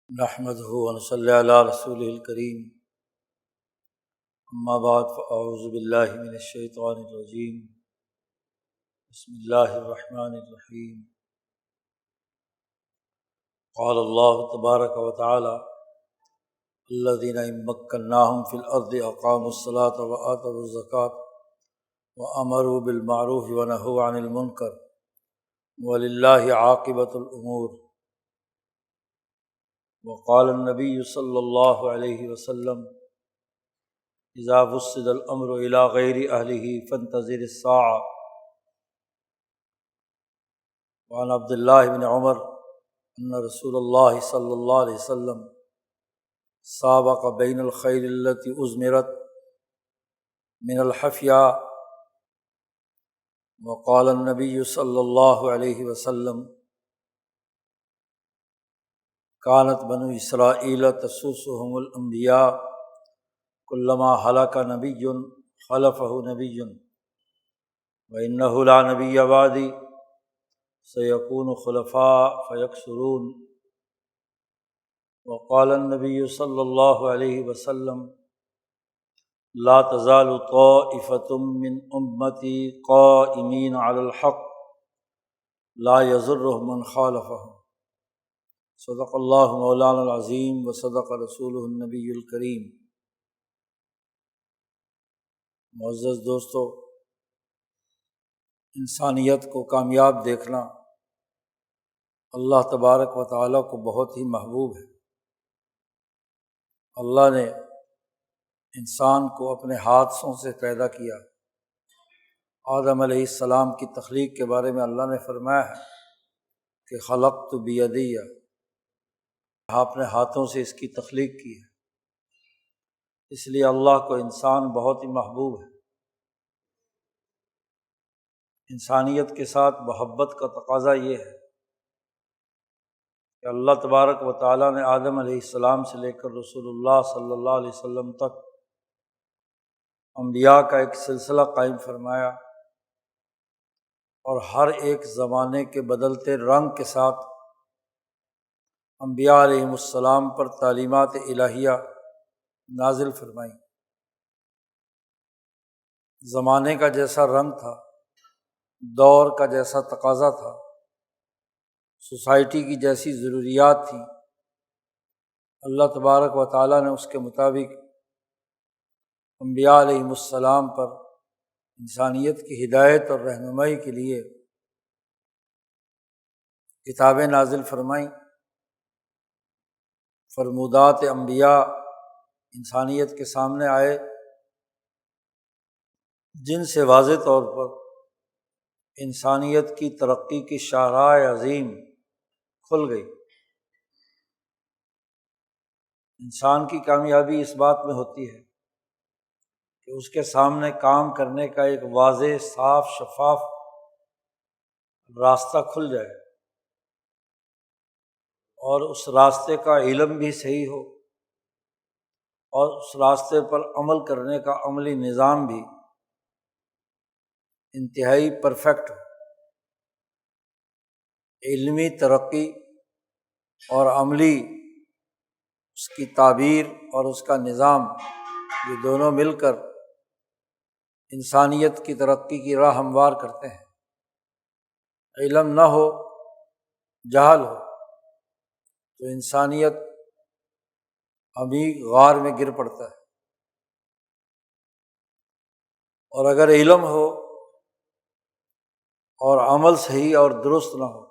نحمدہ ونصلی علی رسولہ الکریم، اما بعد فاعوذ باللہ من الشیطان الرجیم، بسم اللہ الرحمن الرحیم۔ قال اللہ تبارک وتعالی الذین ان مکناہم فی الارض اقاموا الصلاۃ وآتوا الزکاۃ وامروا بالمعروف ونہوا عن المنکر وللہ عاقبۃ الامور۔ وقال النبی صلی اللہ علیہ وسلم اذا وسد الامر الى غیر اہلہ فانتظر الساعۃ۔ وعن عبد اللہ بن عمر ان رسول اللہ صلی اللہ علیہ وسلم سابق بین الخیل التی ازمرت من الحفیاء، وقال النبی صلی اللہ علیہ وسلم کانت بنو اسرائیل تسوسهم الانبیاء کلما ہلک نبی خلفہ نبی وانہ لا نبی بعدی سیکون خلفاء فیکثرون۔ وقال النبی صلی اللہ علیہ وسلم لا تزال طائفة من امتی قائمین علی الحق لا یضرهم من خالفهم۔ صدق اللہ مولانا العظیم وصدق رسولہ النبی الکریم۔ معزز دوستو، انسانیت کو کامیاب دیکھنا اللہ تبارک و تعالیٰ کو بہت ہی محبوب ہے۔ اللہ نے انسان کو اپنے ہاتھوں سے پیدا کیا۔ آدم علیہ السلام کی تخلیق کے بارے میں اللہ نے فرمایا ہے کہ خلقت بیدی، اپنے ہاتھوں سے اس کی تخلیق کی ہے، اس لیے اللہ کو انسان بہت ہی محبوب ہے۔ انسانیت کے ساتھ محبت کا تقاضا یہ ہے کہ اللہ تبارک و تعالیٰ نے آدم علیہ السلام سے لے کر رسول اللہ صلی اللہ علیہ وسلم تک انبیاء کا ایک سلسلہ قائم فرمایا، اور ہر ایک زمانے کے بدلتے رنگ کے ساتھ انبیاء علیہ السلام پر تعلیمات الہیہ نازل فرمائیں۔ زمانے کا جیسا رنگ تھا، دور کا جیسا تقاضا تھا، سوسائٹی کی جیسی ضروریات تھیں، اللہ تبارک و تعالیٰ نے اس کے مطابق انبیاء علیہ السلام پر انسانیت کی ہدایت اور رہنمائی کے لیے کتابیں نازل فرمائیں۔ فرمودات انبیاء انسانیت کے سامنے آئے، جن سے واضح طور پر انسانیت کی ترقی کی شاہراہ عظیم کھل گئی۔ انسان کی کامیابی اس بات میں ہوتی ہے کہ اس کے سامنے کام کرنے کا ایک واضح، صاف، شفاف راستہ کھل جائے، اور اس راستے کا علم بھی صحیح ہو، اور اس راستے پر عمل کرنے کا عملی نظام بھی انتہائی پرفیکٹ ہو۔ علمی ترقی اور عملی اس کی تعبیر اور اس کا نظام، یہ دونوں مل کر انسانیت کی ترقی کی راہ ہموار کرتے ہیں۔ علم نہ ہو، جہل ہو، تو انسانیت عمیق غار میں گر پڑتا ہے، اور اگر علم ہو اور عمل صحیح اور درست نہ ہو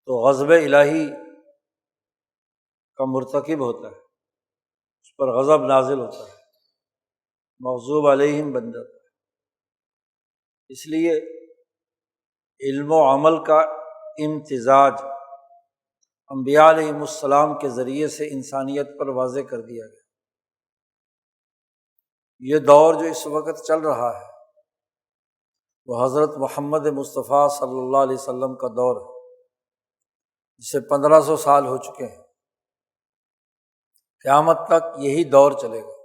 تو غضب الہی کا مرتکب ہوتا ہے، اس پر غضب نازل ہوتا ہے، مغضوب علیہم بن جاتا ہے۔ اس لیے علم و عمل کا امتزاج انبیاء علیہ السلام کے ذریعے سے انسانیت پر واضح کر دیا گیا۔ یہ دور جو اس وقت چل رہا ہے وہ حضرت محمد مصطفیٰ صلی اللہ علیہ وسلم کا دور ہے، جسے 1500 سال ہو چکے ہیں۔ قیامت تک یہی دور چلے گا،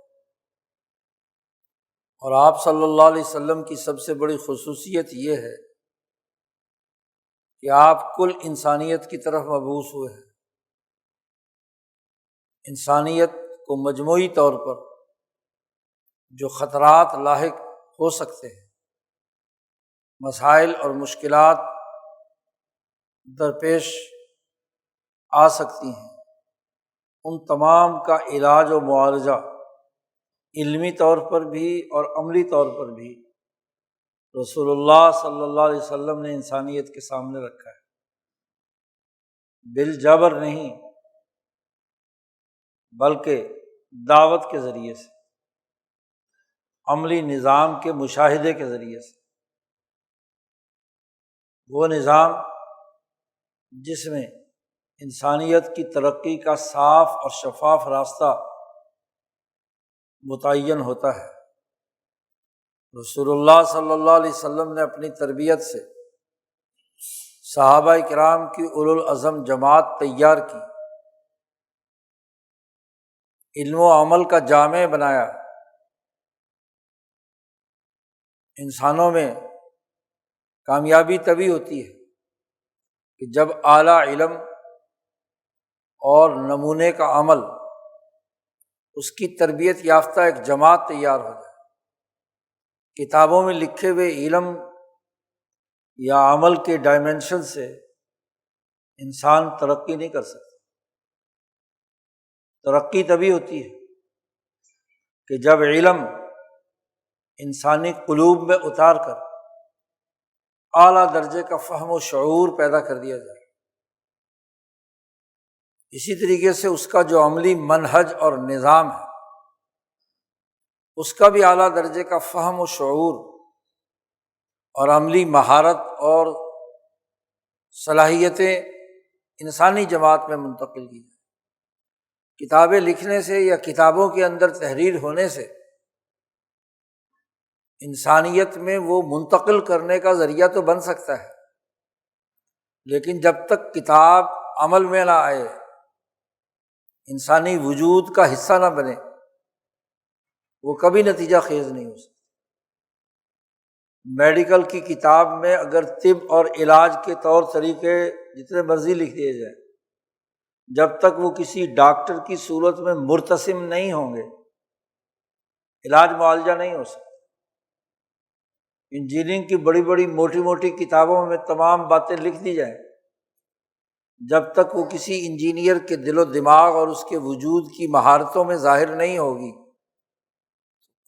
اور آپ صلی اللہ علیہ وسلم کی سب سے بڑی خصوصیت یہ ہے کہ آپ کل انسانیت کی طرف مبعوث ہوئے ہیں۔ انسانیت کو مجموعی طور پر جو خطرات لاحق ہو سکتے ہیں، مسائل اور مشکلات درپیش آ سکتی ہیں، ان تمام کا علاج و معالجہ علمی طور پر بھی اور عملی طور پر بھی رسول اللہ صلی اللہ علیہ وسلم نے انسانیت کے سامنے رکھا ہے۔ بالجبر نہیں بلکہ دعوت کے ذریعے سے، عملی نظام کے مشاہدے کے ذریعے سے، وہ نظام جس میں انسانیت کی ترقی کا صاف اور شفاف راستہ متعین ہوتا ہے۔ رسول اللہ صلی اللہ علیہ وسلم نے اپنی تربیت سے صحابہ کرام کی اولو العزم جماعت تیار کی، علم و عمل کا جامع بنایا۔ انسانوں میں کامیابی تبھی ہوتی ہے کہ جب اعلیٰ علم اور نمونے کا عمل، اس کی تربیت یافتہ ایک جماعت تیار ہو جائے۔ کتابوں میں لکھے ہوئے علم یا عمل کے ڈائمنشن سے انسان ترقی نہیں کر سکتا۔ ترقی تبھی ہوتی ہے کہ جب علم انسانی قلوب میں اتار کر اعلیٰ درجے کا فہم و شعور پیدا کر دیا جائے۔ اسی طریقے سے اس کا جو عملی منہج اور نظام ہے، اس کا بھی اعلیٰ درجے کا فہم و شعور اور عملی مہارت اور صلاحیتیں انسانی جماعت میں منتقل کی جائیں۔ کتابیں لکھنے سے یا کتابوں کے اندر تحریر ہونے سے انسانیت میں وہ منتقل کرنے کا ذریعہ تو بن سکتا ہے، لیکن جب تک کتاب عمل میں نہ آئے، انسانی وجود کا حصہ نہ بنے، وہ کبھی نتیجہ خیز نہیں ہو سکتا۔ میڈیکل کی کتاب میں اگر طب اور علاج کے طور طریقے جتنے مرضی لکھ دیے جائیں، جب تک وہ کسی ڈاکٹر کی صورت میں مرتسم نہیں ہوں گے، علاج معالجہ نہیں ہو سکتا۔ انجینئرنگ کی بڑی بڑی موٹی موٹی کتابوں میں تمام باتیں لکھ دی جائیں، جب تک وہ کسی انجینئر کے دل و دماغ اور اس کے وجود کی مہارتوں میں ظاہر نہیں ہوگی،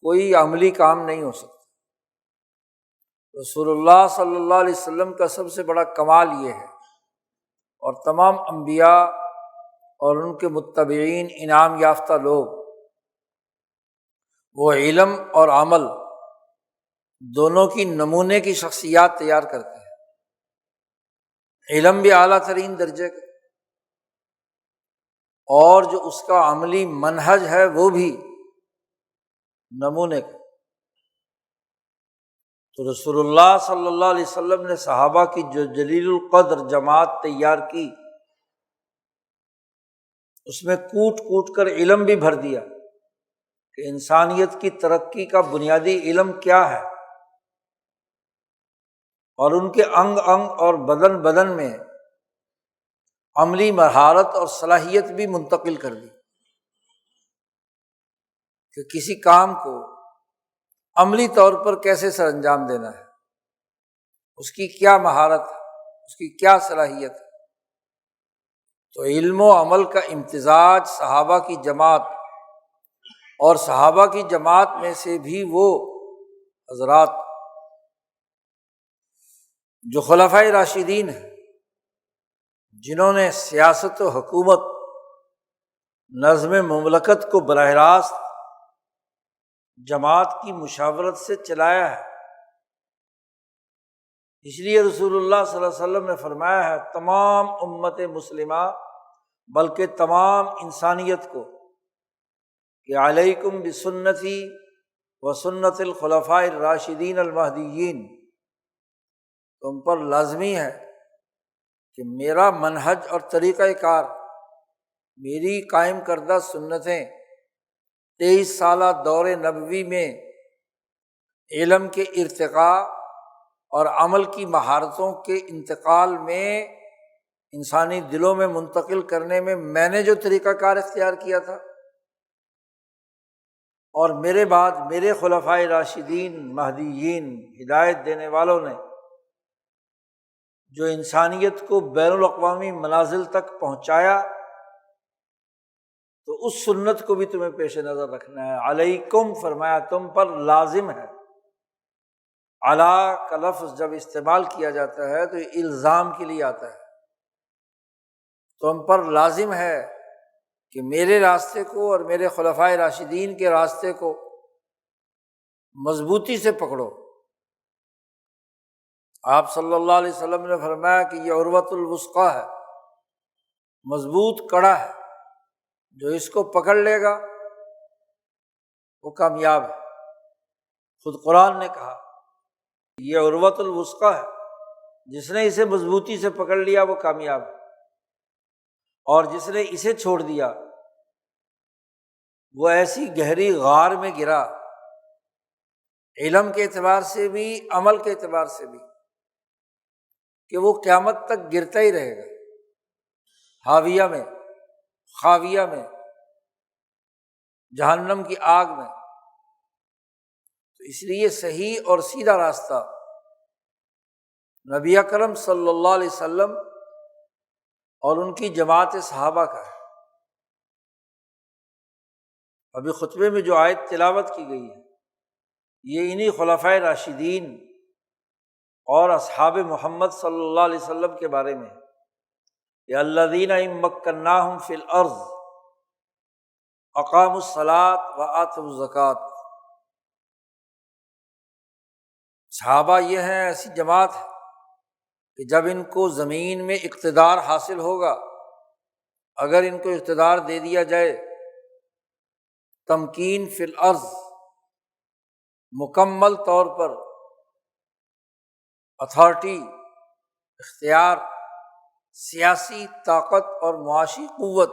کوئی عملی کام نہیں ہو سکتا۔ رسول اللہ صلی اللہ علیہ وسلم کا سب سے بڑا کمال یہ ہے، اور تمام انبیاء اور ان کے متبعین انعام یافتہ لوگ، وہ علم اور عمل دونوں کی نمونے کی شخصیات تیار کرتے ہیں۔ علم بھی اعلیٰ ترین درجے کا، اور جو اس کا عملی منہج ہے وہ بھی نمونے کا۔ تو رسول اللہ صلی اللہ علیہ وسلم نے صحابہ کی جو جلیل القدر جماعت تیار کی، اس میں کوٹ کوٹ کر علم بھی بھر دیا کہ انسانیت کی ترقی کا بنیادی علم کیا ہے، اور ان کے انگ انگ اور بدن بدن میں عملی مہارت اور صلاحیت بھی منتقل کر دی کہ کسی کام کو عملی طور پر کیسے سر انجام دینا ہے، اس کی کیا مہارت ہے، اس کی کیا صلاحیت ہے۔ تو علم و عمل کا امتزاج صحابہ کی جماعت، اور صحابہ کی جماعت میں سے بھی وہ حضرات جو خلفائے راشدین ہیں، جنہوں نے سیاست و حکومت، نظم مملکت کو براہ راست جماعت کی مشاورت سے چلایا ہے۔ اس لیے رسول اللہ صلی اللہ علیہ وسلم نے فرمایا ہے تمام امت مسلمہ، بلکہ تمام انسانیت کو، کہ علیکم بسنتی و سنت الخلفاء الراشدین المہدیین، تم پر لازمی ہے کہ میرا منہج اور طریقہ کار، میری قائم کردہ سنتیں 23 سالہ دور نبوی میں علم کے ارتقاء اور عمل کی مہارتوں کے انتقال میں انسانی دلوں میں منتقل کرنے میں نے جو طریقہ کار اختیار کیا تھا، اور میرے بعد میرے خلفائے راشدین مہدیین ہدایت دینے والوں نے جو انسانیت کو بین الاقوامی منازل تک پہنچایا، تو اس سنت کو بھی تمہیں پیش نظر رکھنا ہے۔ علیکم فرمایا، تم پر لازم ہے۔ علی کا لفظ جب استعمال کیا جاتا ہے تو یہ الزام کے لیے آتا ہے۔ تم پر لازم ہے کہ میرے راستے کو اور میرے خلفائے راشدین کے راستے کو مضبوطی سے پکڑو۔ آپ صلی اللہ علیہ وسلم نے فرمایا کہ یہ عروۃ الوثقی ہے، مضبوط کڑا ہے، جو اس کو پکڑ لے گا وہ کامیاب ہے۔ خود قرآن نے کہا یہ عروۃ الوثقی ہے، جس نے اسے مضبوطی سے پکڑ لیا وہ کامیاب ہے، اور جس نے اسے چھوڑ دیا وہ ایسی گہری غار میں گرا، علم کے اعتبار سے بھی عمل کے اعتبار سے بھی، کہ وہ قیامت تک گرتا ہی رہے گا، حاویہ میں، خاویہ میں، جہنم کی آگ میں۔ تو اس لیے صحیح اور سیدھا راستہ نبی اکرم صلی اللہ علیہ وسلم اور ان کی جماعت صحابہ کا ہے۔ ابھی خطبے میں جو آیت تلاوت کی گئی ہے یہ انہی خلفائے راشدین اور اصحاب محمد صلی اللہ علیہ وسلم کے بارے میں ہے۔ یا الذین ان مکناہم فی الارض اقاموا الصلاۃ وآتوا الزکوٰۃ۔ صحابہ یہ ہیں، ایسی جماعت ہے کہ جب ان کو زمین میں اقتدار حاصل ہوگا، اگر ان کو اقتدار دے دیا جائے، تمکین فی الارض، مکمل طور پر اتھارٹی، اختیار، سیاسی طاقت اور معاشی قوت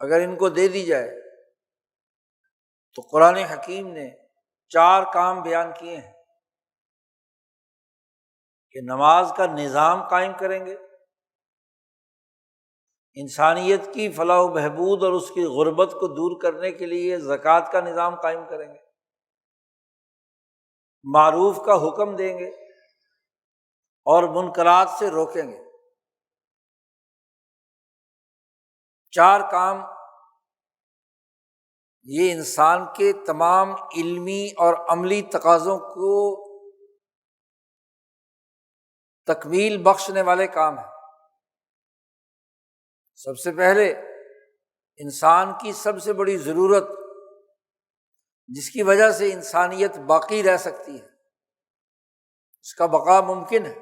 اگر ان کو دے دی جائے، تو قرآن حکیم نے 4 کام بیان کیے ہیں کہ نماز کا نظام قائم کریں گے، انسانیت کی فلاح و بہبود اور اس کی غربت کو دور کرنے کے لیے زکوٰۃ کا نظام قائم کریں گے، معروف کا حکم دیں گے اور منکرات سے روکیں گے۔ 4 کام یہ انسان کے تمام علمی اور عملی تقاضوں کو تکمیل بخشنے والے کام ہیں۔ سب سے پہلے انسان کی سب سے بڑی ضرورت، جس کی وجہ سے انسانیت باقی رہ سکتی ہے، اس کا بقا ممکن ہے،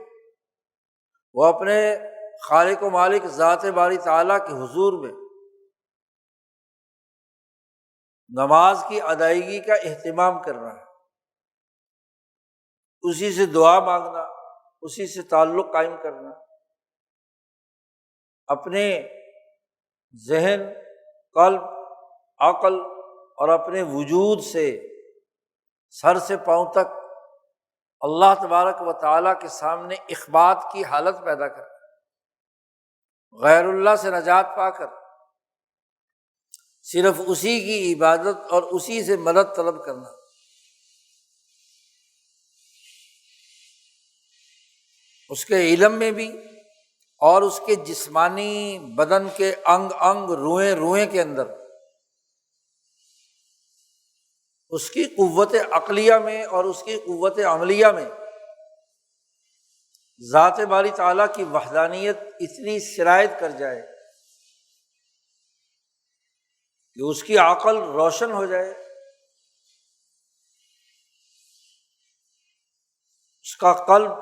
وہ اپنے خالق و مالک ذات باری تعالیٰ کے حضور میں نماز کی ادائیگی کا اہتمام کرنا ہے، اسی سے دعا مانگنا، اسی سے تعلق قائم کرنا، اپنے ذہن، قلب، عقل اور اپنے وجود سے سر سے پاؤں تک اللہ تبارک و تعالیٰ کے سامنے اخبات کی حالت پیدا کر، غیر اللہ سے نجات پا کر صرف اسی کی عبادت اور اسی سے مدد طلب کرنا۔ اس کے علم میں بھی اور اس کے جسمانی بدن کے انگ انگ، روئیں روئیں کے اندر، اس کی قوت عقلیہ میں اور اس کی قوت عملیہ میں ذات باری تعالیٰ کی وحدانیت اتنی سرایت کر جائے کہ اس کی عقل روشن ہو جائے، اس کا قلب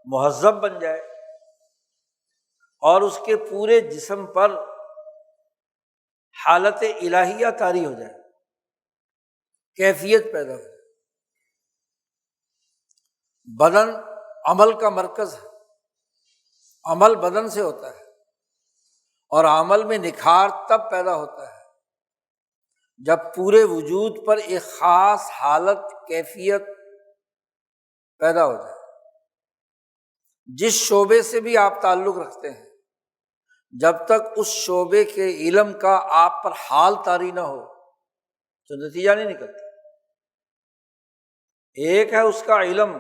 مہذب بن جائے، اور اس کے پورے جسم پر حالت الہیہ طاری ہو جائے، کیفیت پیدا ہو جائے۔ بدن عمل کا مرکز ہے، عمل بدن سے ہوتا ہے، اور عمل میں نکھار تب پیدا ہوتا ہے جب پورے وجود پر ایک خاص حالت، کیفیت پیدا ہو جائے۔ جس شعبے سے بھی آپ تعلق رکھتے ہیں، جب تک اس شعبے کے علم کا آپ پر حال طاری نہ ہو تو نتیجہ نہیں نکلتا۔ ایک ہے اس کا علم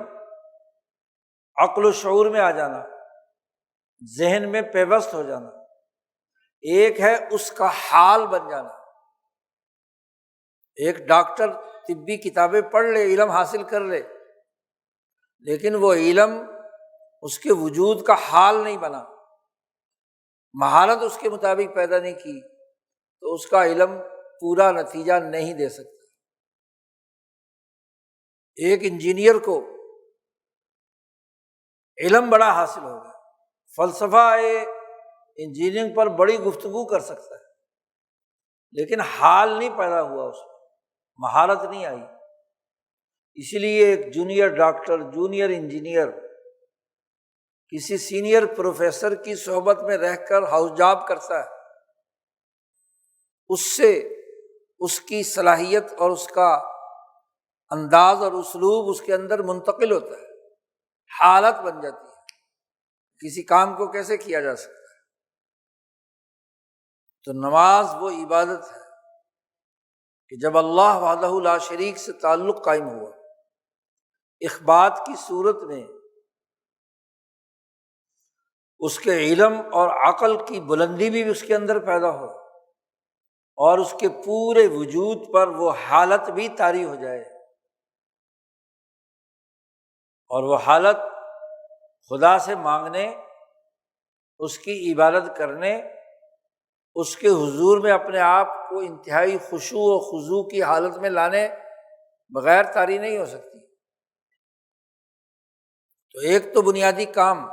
عقل و شعور میں آ جانا، ذہن میں پیوست ہو جانا، ایک ہے اس کا حال بن جانا۔ ایک ڈاکٹر طبی کتابیں پڑھ لے، علم حاصل کر لے، لیکن وہ علم اس کے وجود کا حال نہیں بنا، مہارت اس کے مطابق پیدا نہیں کی، تو اس کا علم پورا نتیجہ نہیں دے سکتا۔ ایک انجینئر کو علم بڑا حاصل ہوگا، فلسفہ انجینئرنگ پر بڑی گفتگو کر سکتا ہے، لیکن حال نہیں پیدا ہوا، اس میں مہارت نہیں آئی۔ اسی لیے ایک جونیئر ڈاکٹر، جونیئر انجینئر کسی سینئر پروفیسر کی صحبت میں رہ کر ہاؤس جاب کرتا ہے، اس سے اس کی صلاحیت اور اس کا انداز اور اسلوب اس کے اندر منتقل ہوتا ہے، حالت بن جاتی ہے، کسی کام کو کیسے کیا جا سکتا ہے۔ تو نماز وہ عبادت ہے کہ جب اللہ وحدہ لا شریک سے تعلق قائم ہوا، اخبات کی صورت میں اس کے علم اور عقل کی بلندی بھی اس کے اندر پیدا ہو، اور اس کے پورے وجود پر وہ حالت بھی طاری ہو جائے، اور وہ حالت خدا سے مانگنے، اس کی عبادت کرنے، اس کے حضور میں اپنے آپ کو انتہائی خشوع و خضوع کی حالت میں لانے بغیر طاری نہیں ہو سکتی۔ تو ایک تو بنیادی کام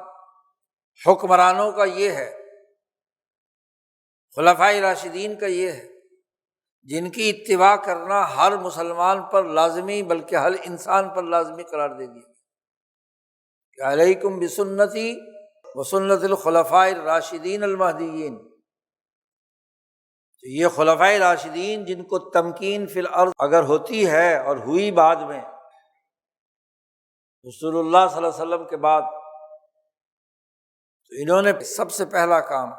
حکمرانوں کا یہ ہے، خلفائے راشدین کا یہ ہے، جن کی اتباع کرنا ہر مسلمان پر لازمی بلکہ ہر انسان پر لازمی قرار دے دیا کہ علیکم بسنتی وسنت الخلفاء الراشدین المہدیین۔ تو یہ خلفائے راشدین جن کو تمکین فی الارض اگر ہوتی ہے اور ہوئی بعد میں رسول اللہ صلی اللہ علیہ وسلم کے بعد، تو انہوں نے سب سے پہلا کام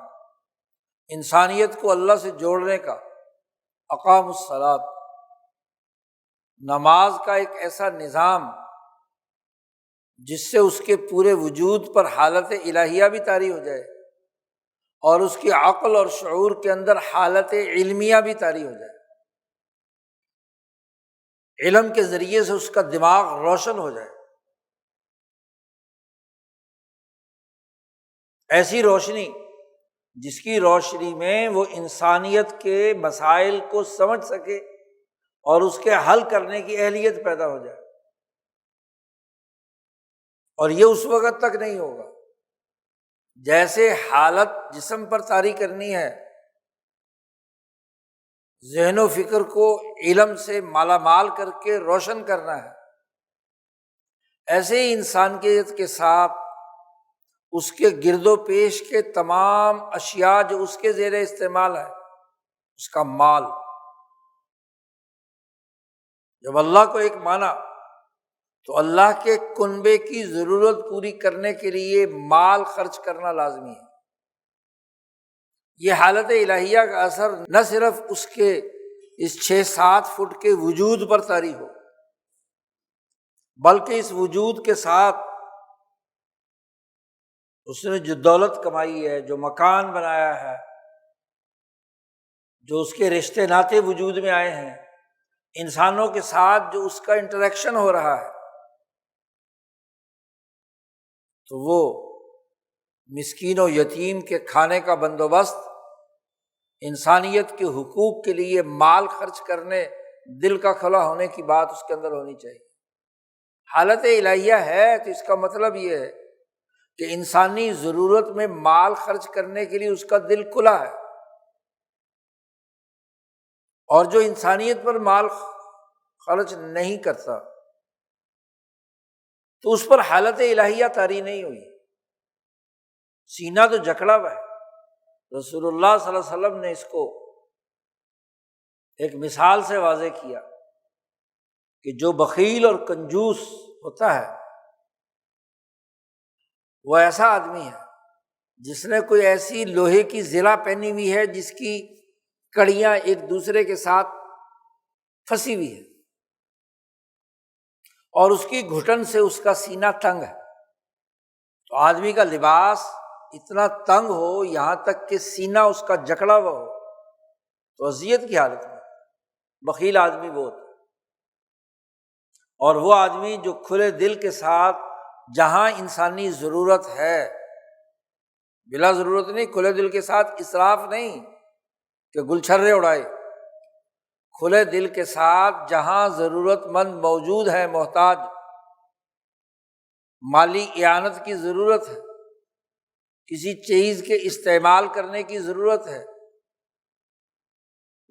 انسانیت کو اللہ سے جوڑنے کا، اقاموا الصلاۃ، نماز کا ایک ایسا نظام جس سے اس کے پورے وجود پر حالت الہیہ بھی طاری ہو جائے، اور اس کی عقل اور شعور کے اندر حالت علمیہ بھی طاری ہو جائے، علم کے ذریعے سے اس کا دماغ روشن ہو جائے۔ ایسی روشنی جس کی روشنی میں وہ انسانیت کے مسائل کو سمجھ سکے اور اس کے حل کرنے کی اہلیت پیدا ہو جائے، اور یہ اس وقت تک نہیں ہوگا جیسے حالت جسم پر طاری کرنی ہے، ذہن و فکر کو علم سے مالا مال کر کے روشن کرنا ہے، ایسے ہی انسانیت کے ساتھ اس کے گرد و پیش کے تمام اشیاء جو اس کے زیر استعمال ہے، اس کا مال، جب اللہ کو ایک مانا تو اللہ کے کنبے کی ضرورت پوری کرنے کے لیے مال خرچ کرنا لازمی ہے۔ یہ حالت الہیہ کا اثر نہ صرف اس کے اس 6-7 فٹ کے وجود پر طاری ہو، بلکہ اس وجود کے ساتھ اس نے جو دولت کمائی ہے، جو مکان بنایا ہے، جو اس کے رشتے ناطے وجود میں آئے ہیں، انسانوں کے ساتھ جو اس کا انٹریکشن ہو رہا ہے، تو وہ مسکین و یتیم کے کھانے کا بندوبست، انسانیت کے حقوق کے لیے مال خرچ کرنے، دل کا کھلا ہونے کی بات اس کے اندر ہونی چاہیے۔ حالت الہیہ ہے تو اس کا مطلب یہ ہے کہ انسانی ضرورت میں مال خرچ کرنے کے لیے اس کا دل کھلا ہے، اور جو انسانیت پر مال خرچ نہیں کرتا تو اس پر حالت الہیہ طاری نہیں ہوئی، سینہ تو جکڑا ہوا ہے۔ رسول اللہ صلی اللہ علیہ وسلم نے اس کو ایک مثال سے واضح کیا کہ جو بخیل اور کنجوس ہوتا ہے وہ ایسا آدمی ہے جس نے کوئی ایسی لوہے کی زرہ پہنی ہوئی ہے جس کی کڑیاں ایک دوسرے کے ساتھ پھنسی ہوئی ہے اور اس کی گھٹن سے اس کا سینہ تنگ ہے، تو آدمی کا لباس اتنا تنگ ہو یہاں تک کہ سینہ اس کا جکڑا ہوا ہو تو اذیت کی حالت میں بخیل آدمی وہ ہوتا ہے۔ اور وہ آدمی جو کھلے دل کے ساتھ جہاں انسانی ضرورت ہے، بلا ضرورت نہیں، کھلے دل کے ساتھ اسراف نہیں کہ گلچھرے اڑائے، کھلے دل کے ساتھ جہاں ضرورت مند موجود ہے، محتاج، مالی اعانت کی ضرورت ہے، کسی چیز کے استعمال کرنے کی ضرورت ہے،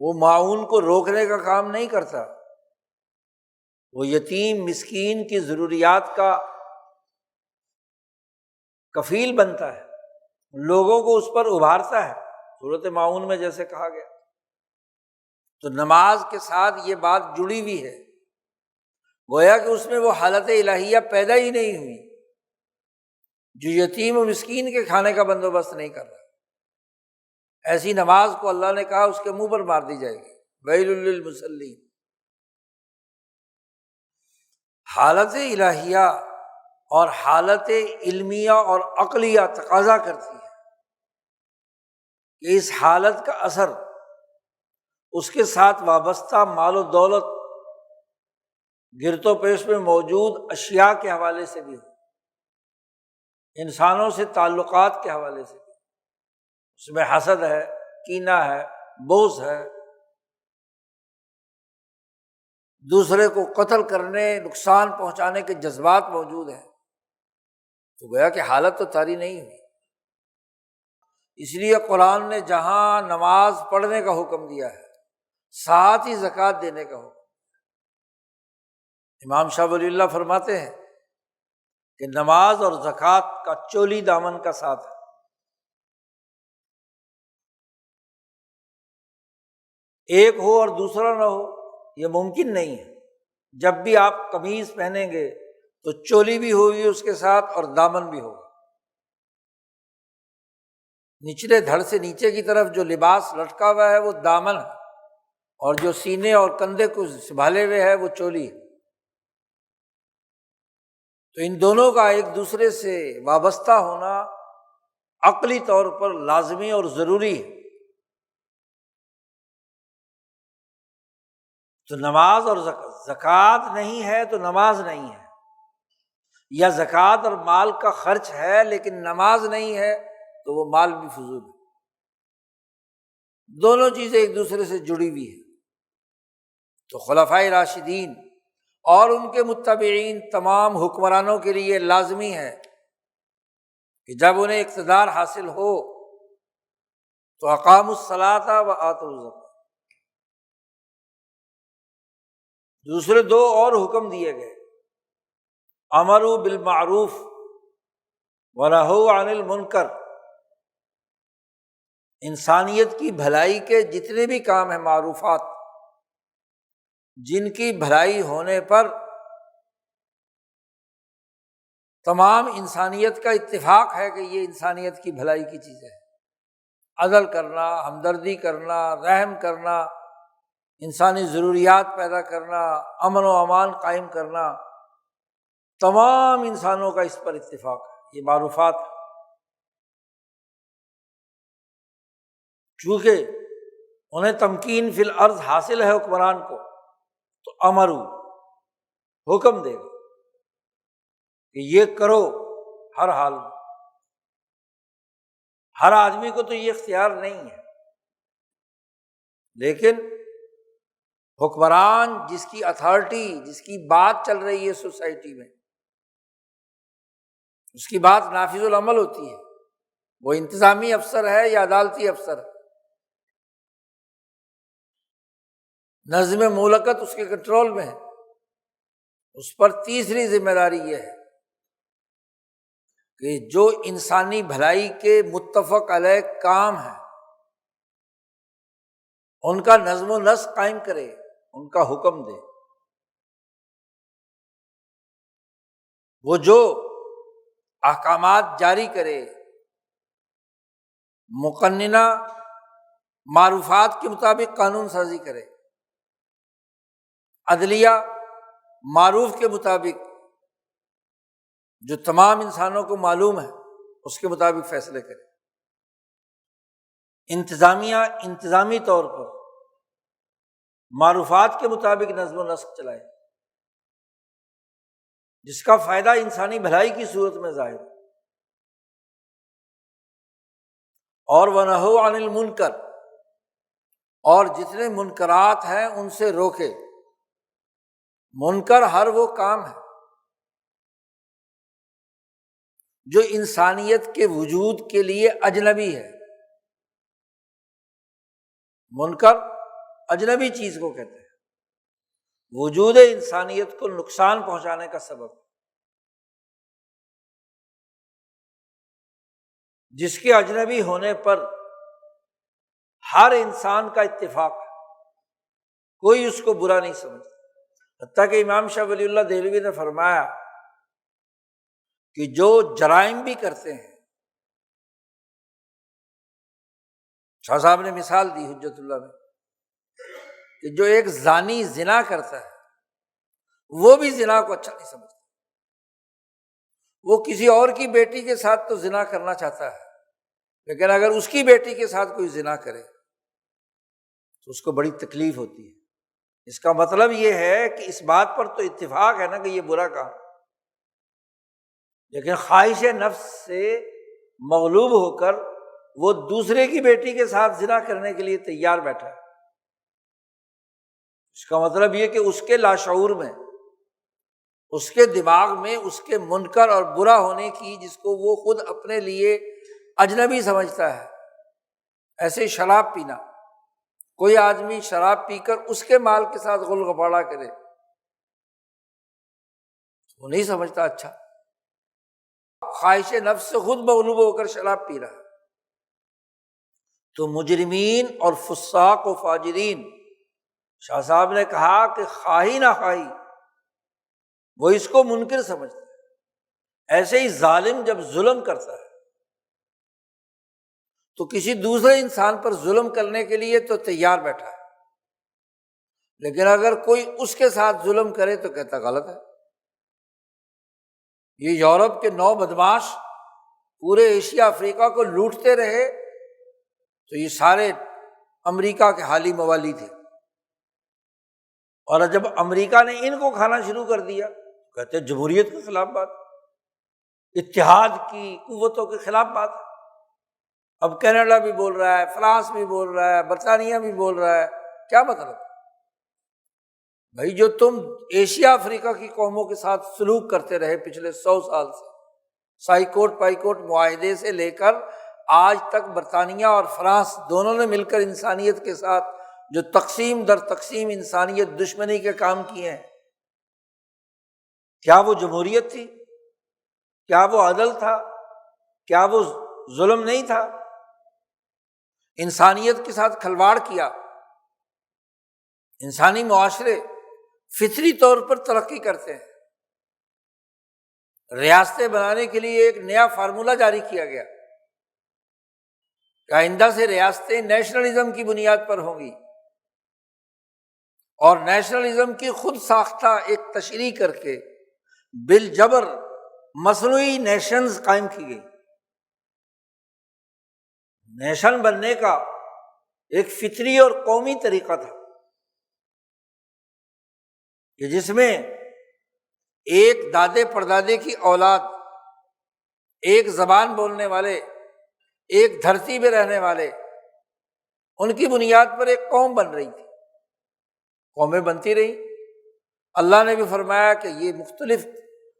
وہ معاون کو روکنے کا کام نہیں کرتا، وہ یتیم مسکین کی ضروریات کا کفیل بنتا ہے، لوگوں کو اس پر ابھارتا ہے، صورت معاون میں جیسے کہا گیا۔ تو نماز کے ساتھ یہ بات جڑی ہوئی ہے، گویا کہ اس میں وہ حالت الہیہ پیدا ہی نہیں ہوئی جو یتیم و مسکین کے کھانے کا بندوبست نہیں کر رہا۔ ایسی نماز کو اللہ نے کہا اس کے منہ پر مار دی جائے گی، ویل للمصلین۔ حالت الہیہ اور حالت علمیہ اور عقلیہ تقاضا کرتی ہے کہ اس حالت کا اثر اس کے ساتھ وابستہ مال و دولت، گرد و پیش میں موجود اشیاء کے حوالے سے بھی ہو، انسانوں سے تعلقات کے حوالے سے بھی، اس میں حسد ہے، کینہ ہے، بغض ہے، دوسرے کو قتل کرنے، نقصان پہنچانے کے جذبات موجود ہیں، تو گویا کہ حالت تو طاری نہیں ہوئی۔ اس لیے قرآن نے جہاں نماز پڑھنے کا حکم دیا ہے ساتھ ہی زکوٰۃ دینے کا حکم۔ امام شاہ ولی اللہ فرماتے ہیں کہ نماز اور زکوٰۃ کا چولی دامن کا ساتھ ہے۔ ایک ہو اور دوسرا نہ ہو یہ ممکن نہیں ہے۔ جب بھی آپ قمیض پہنیں گے تو چولی بھی ہوگی اس کے ساتھ اور دامن بھی ہوگا۔ نچلے دھڑ سے نیچے کی طرف جو لباس لٹکا ہوا ہے وہ دامن ہے، اور جو سینے اور کندھے کو سنبھالے ہوئے ہے وہ چولی ہے۔ تو ان دونوں کا ایک دوسرے سے وابستہ ہونا عقلی طور پر لازمی اور ضروری ہے۔ تو نماز اور زکوٰۃ نہیں ہے تو نماز نہیں ہے، یا زکوٰۃ اور مال کا خرچ ہے لیکن نماز نہیں ہے تو وہ مال بھی فضول ہے۔ دونوں چیزیں ایک دوسرے سے جڑی ہوئی ہیں۔ تو خلفائے راشدین اور ان کے متبعین تمام حکمرانوں کے لیے لازمی ہے کہ جب انہیں اقتدار حاصل ہو تو اقاموا الصلاۃ و آتوا الزکاۃ۔ دوسرے دو اور حکم دیے گئے، امروا بالمعروف ونہوا عن المنکر۔ انسانیت کی بھلائی کے جتنے بھی کام ہیں، معروفات، جن کی بھلائی ہونے پر تمام انسانیت کا اتفاق ہے کہ یہ انسانیت کی بھلائی کی چیزیں ہیں، عدل کرنا، ہمدردی کرنا، رحم کرنا، انسانی ضروریات پیدا کرنا، امن و امان قائم کرنا، تمام انسانوں کا اس پر اتفاق ہے، یہ معروفات ہے۔ چونکہ انہیں تمکین فی الارض حاصل ہے حکمران کو، تو امرو حکم دے گا کہ یہ کرو ہر حال میں۔ ہر آدمی کو تو یہ اختیار نہیں ہے، لیکن حکمران جس کی اتھارٹی، جس کی بات چل رہی ہے سوسائٹی میں، اس کی بات نافذ العمل ہوتی ہے، وہ انتظامی افسر ہے یا عدالتی افسر ہے، نظم مملکت اس کے کنٹرول میں ہے۔ اس پر تیسری ذمہ داری یہ ہے کہ جو انسانی بھلائی کے متفق علیہ کام ہیں ان کا نظم و نسق قائم کرے، ان کا حکم دے۔ وہ جو احکامات جاری کرے، مقننہ معروفات کے مطابق قانون سازی کرے، عدلیہ معروف کے مطابق جو تمام انسانوں کو معلوم ہے اس کے مطابق فیصلے کرے، انتظامیہ انتظامی طور پر معروفات کے مطابق نظم و نسق چلائے، جس کا فائدہ انسانی بھلائی کی صورت میں ظاہر ہے، اور وَنَهَوْا عَنِ الْمُنْکَرِ، اور جتنے منکرات ہیں ان سے روکے۔ منکر ہر وہ کام ہے جو انسانیت کے وجود کے لیے اجنبی ہے۔ منکر اجنبی چیز کو کہتے ہیں، وجود انسانیت کو نقصان پہنچانے کا سبب، جس کے اجنبی ہونے پر ہر انسان کا اتفاق ہے، کوئی اس کو برا نہیں سمجھتا۔ حتیٰ کہ امام شاہ ولی اللہ دہلوی نے فرمایا کہ جو جرائم بھی کرتے ہیں، شاہ صاحب نے مثال دی حجت اللہ میں، کہ جو ایک زانی زنا کرتا ہے وہ بھی زنا کو اچھا نہیں سمجھتا، وہ کسی اور کی بیٹی کے ساتھ تو زنا کرنا چاہتا ہے، لیکن اگر اس کی بیٹی کے ساتھ کوئی زنا کرے تو اس کو بڑی تکلیف ہوتی ہے۔ اس کا مطلب یہ ہے کہ اس بات پر تو اتفاق ہے نا کہ یہ برا کام، لیکن خواہش نفس سے مغلوب ہو کر وہ دوسرے کی بیٹی کے ساتھ زنا کرنے کے لیے تیار بیٹھا ہے۔ اس کا مطلب یہ کہ اس کے لاشعور میں، اس کے دماغ میں اس کے منکر اور برا ہونے کی، جس کو وہ خود اپنے لیے اجنبی سمجھتا ہے، ایسے ہی شراب پینا، کوئی آدمی شراب پی کر اس کے مال کے ساتھ غل غپاڑا کرے، وہ نہیں سمجھتا اچھا، خواہش نفس سے خود مغلوب ہو کر شراب پی رہا ہے۔ تو مجرمین اور فساق و فاجرین، شاہ صاحب نے کہا کہ خواہی نہ خواہی وہ اس کو منکر سمجھتا ہے۔ ایسے ہی ظالم جب ظلم کرتا ہے تو کسی دوسرے انسان پر ظلم کرنے کے لیے تو تیار بیٹھا ہے، لیکن اگر کوئی اس کے ساتھ ظلم کرے تو کہتا غلط ہے۔ یہ یورپ کے 9 بدماش پورے ایشیا افریقہ کو لوٹتے رہے تو یہ سارے امریکہ کے حالی موالی تھے، اور جب امریکہ نے ان کو کھانا شروع کر دیا کہتے جمہوریت کے خلاف بات، اتحاد کی قوتوں کے خلاف بات ہے۔ اب کینیڈا بھی بول رہا ہے، فرانس بھی بول رہا ہے، برطانیہ بھی بول رہا ہے، کیا مطلب؟ بھائی جو تم ایشیا افریقہ کی قوموں کے ساتھ سلوک کرتے رہے پچھلے 100 سال سے، سائیکوٹ پائیکوٹ معاہدے سے لے کر آج تک برطانیہ اور فرانس دونوں نے مل کر انسانیت کے ساتھ جو تقسیم در تقسیم انسانیت دشمنی کے کام کیے ہیں، کیا وہ جمہوریت تھی؟ کیا وہ عدل تھا؟ کیا وہ ظلم نہیں تھا؟ انسانیت کے ساتھ کھلواڑ کیا۔ انسانی معاشرے فطری طور پر ترقی کرتے ہیں، ریاستیں بنانے کے لیے ایک نیا فارمولہ جاری کیا گیا کہ آئندہ سے ریاستیں نیشنلزم کی بنیاد پر ہوں گی، اور نیشنلزم کی خود ساختہ ایک تشریح کر کے بالجبر مصنوعی نیشنز قائم کی گئی۔ نیشن بننے کا ایک فطری اور قومی طریقہ تھا کہ جس میں ایک دادے پردادے کی اولاد، ایک زبان بولنے والے، ایک دھرتی میں رہنے والے، ان کی بنیاد پر ایک قوم بن رہی تھی، قومیں بنتی رہی۔ اللہ نے بھی فرمایا کہ یہ مختلف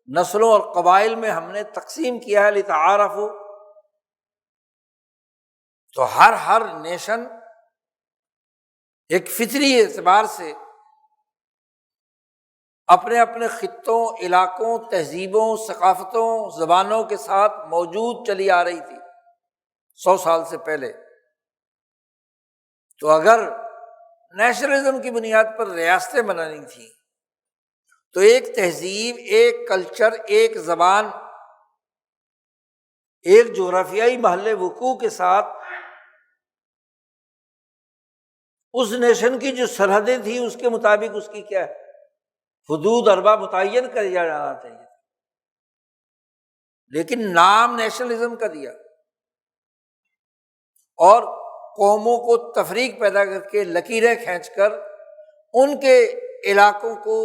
نسلوں اور قبائل میں ہم نے تقسیم کیا ہے لتعارفوا، تو ہر نیشن ایک فطری اعتبار سے اپنے اپنے خطوں، علاقوں، تہذیبوں، ثقافتوں، زبانوں کے ساتھ موجود چلی آ رہی تھی 100 سال سے پہلے۔ تو اگر نیشنلزم کی بنیاد پر ریاستیں بنانی تھیں تو ایک تہذیب، ایک کلچر، ایک زبان، ایک جغرافیائی محل وقوع کے ساتھ اس نیشن کی جو سرحدیں تھیں اس کے مطابق اس کی کیا ہے، حدود اربع متعین کر دیا جانا چاہیے، لیکن نام نیشنلزم کا دیا اور قوموں کو تفریق پیدا کر کے لکیریں کھینچ کر ان کے علاقوں کو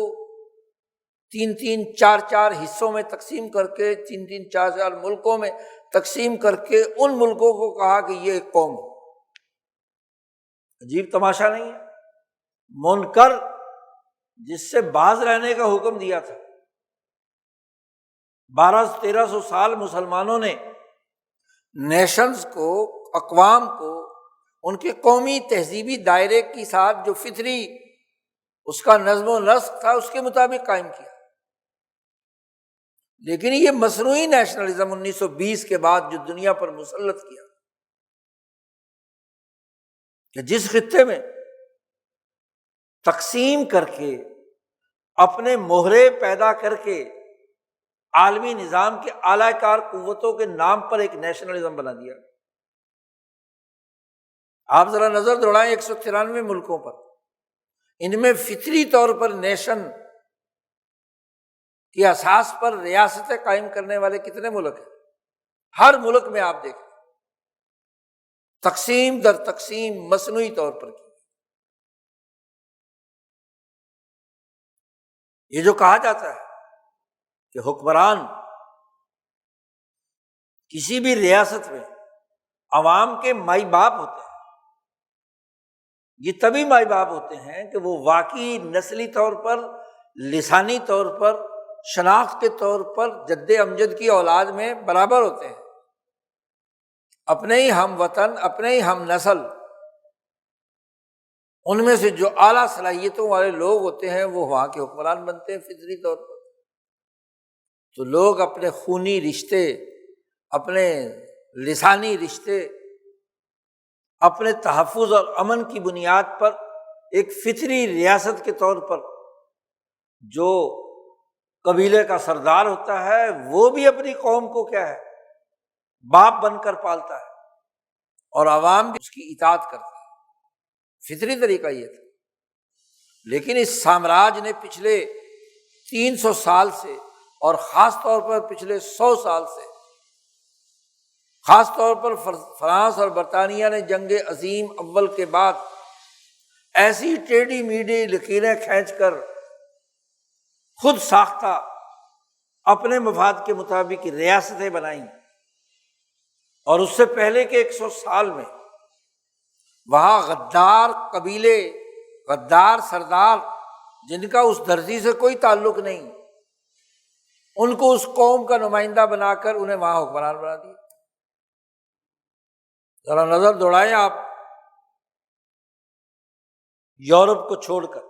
3-3 4-4 حصوں میں تقسیم کر کے 3-3 4-4 ملکوں میں تقسیم کر کے ان ملکوں کو کہا کہ یہ ایک قوم ہے۔ عجیب تماشا نہیں ہے؟ منکر جس سے باز رہنے کا حکم دیا تھا، 1200-1300 سال مسلمانوں نے نیشنز کو، اقوام کو ان کے قومی تہذیبی دائرے کے ساتھ جو فطری اس کا نظم و نسق تھا اس کے مطابق قائم کیا، لیکن یہ مصنوعی نیشنلزم 1920 کے بعد جو دنیا پر مسلط کیا کہ جس خطے میں تقسیم کر کے اپنے مہرے پیدا کر کے عالمی نظام کے اعلی کار قوتوں کے نام پر ایک نیشنلزم بنا دیا۔ آپ ذرا نظر دوڑائیں 193 ملکوں پر، ان میں فطری طور پر نیشن کی اساس پر ریاستیں قائم کرنے والے کتنے ملک ہیں؟ ہر ملک میں آپ دیکھیں تقسیم در تقسیم مصنوعی طور پر کی۔ یہ جو کہا جاتا ہے کہ حکمران کسی بھی ریاست میں عوام کے مائی باپ ہوتے ہیں، یہ تبھی مائی باپ ہوتے ہیں کہ وہ واقعی نسلی طور پر، لسانی طور پر، شناخت کے طور پر جد امجد کی اولاد میں برابر ہوتے ہیں، اپنے ہی ہم وطن، اپنے ہی ہم نسل، ان میں سے جو اعلیٰ صلاحیتوں والے لوگ ہوتے ہیں وہ وہاں کے حکمران بنتے ہیں فطری طور پر۔ تو لوگ اپنے خونی رشتے، اپنے لسانی رشتے، اپنے تحفظ اور امن کی بنیاد پر ایک فطری ریاست کے طور پر جو قبیلے کا سردار ہوتا ہے وہ بھی اپنی قوم کو کیا ہے، باپ بن کر پالتا ہے، اور عوام بھی اس کی اطاعت کرتے ہیں۔ فطری طریقہ یہ تھا، لیکن اس سامراج نے پچھلے 300 سال سے اور خاص طور پر پچھلے 100 سال سے، خاص طور پر فرانس اور برطانیہ نے جنگ عظیم اول کے بعد ایسی ٹیڑھی میڑھی لکیریں کھینچ کر خود ساختہ اپنے مفاد کے مطابق ریاستیں بنائیں، اور اس سے پہلے کے 100 سال میں وہاں غدار قبیلے، غدار سردار جن کا اس دھرتی سے کوئی تعلق نہیں، ان کو اس قوم کا نمائندہ بنا کر انہیں وہاں حکمران بنا دیا۔ ذرا نظر دوڑائیں آپ یورپ کو چھوڑ کر،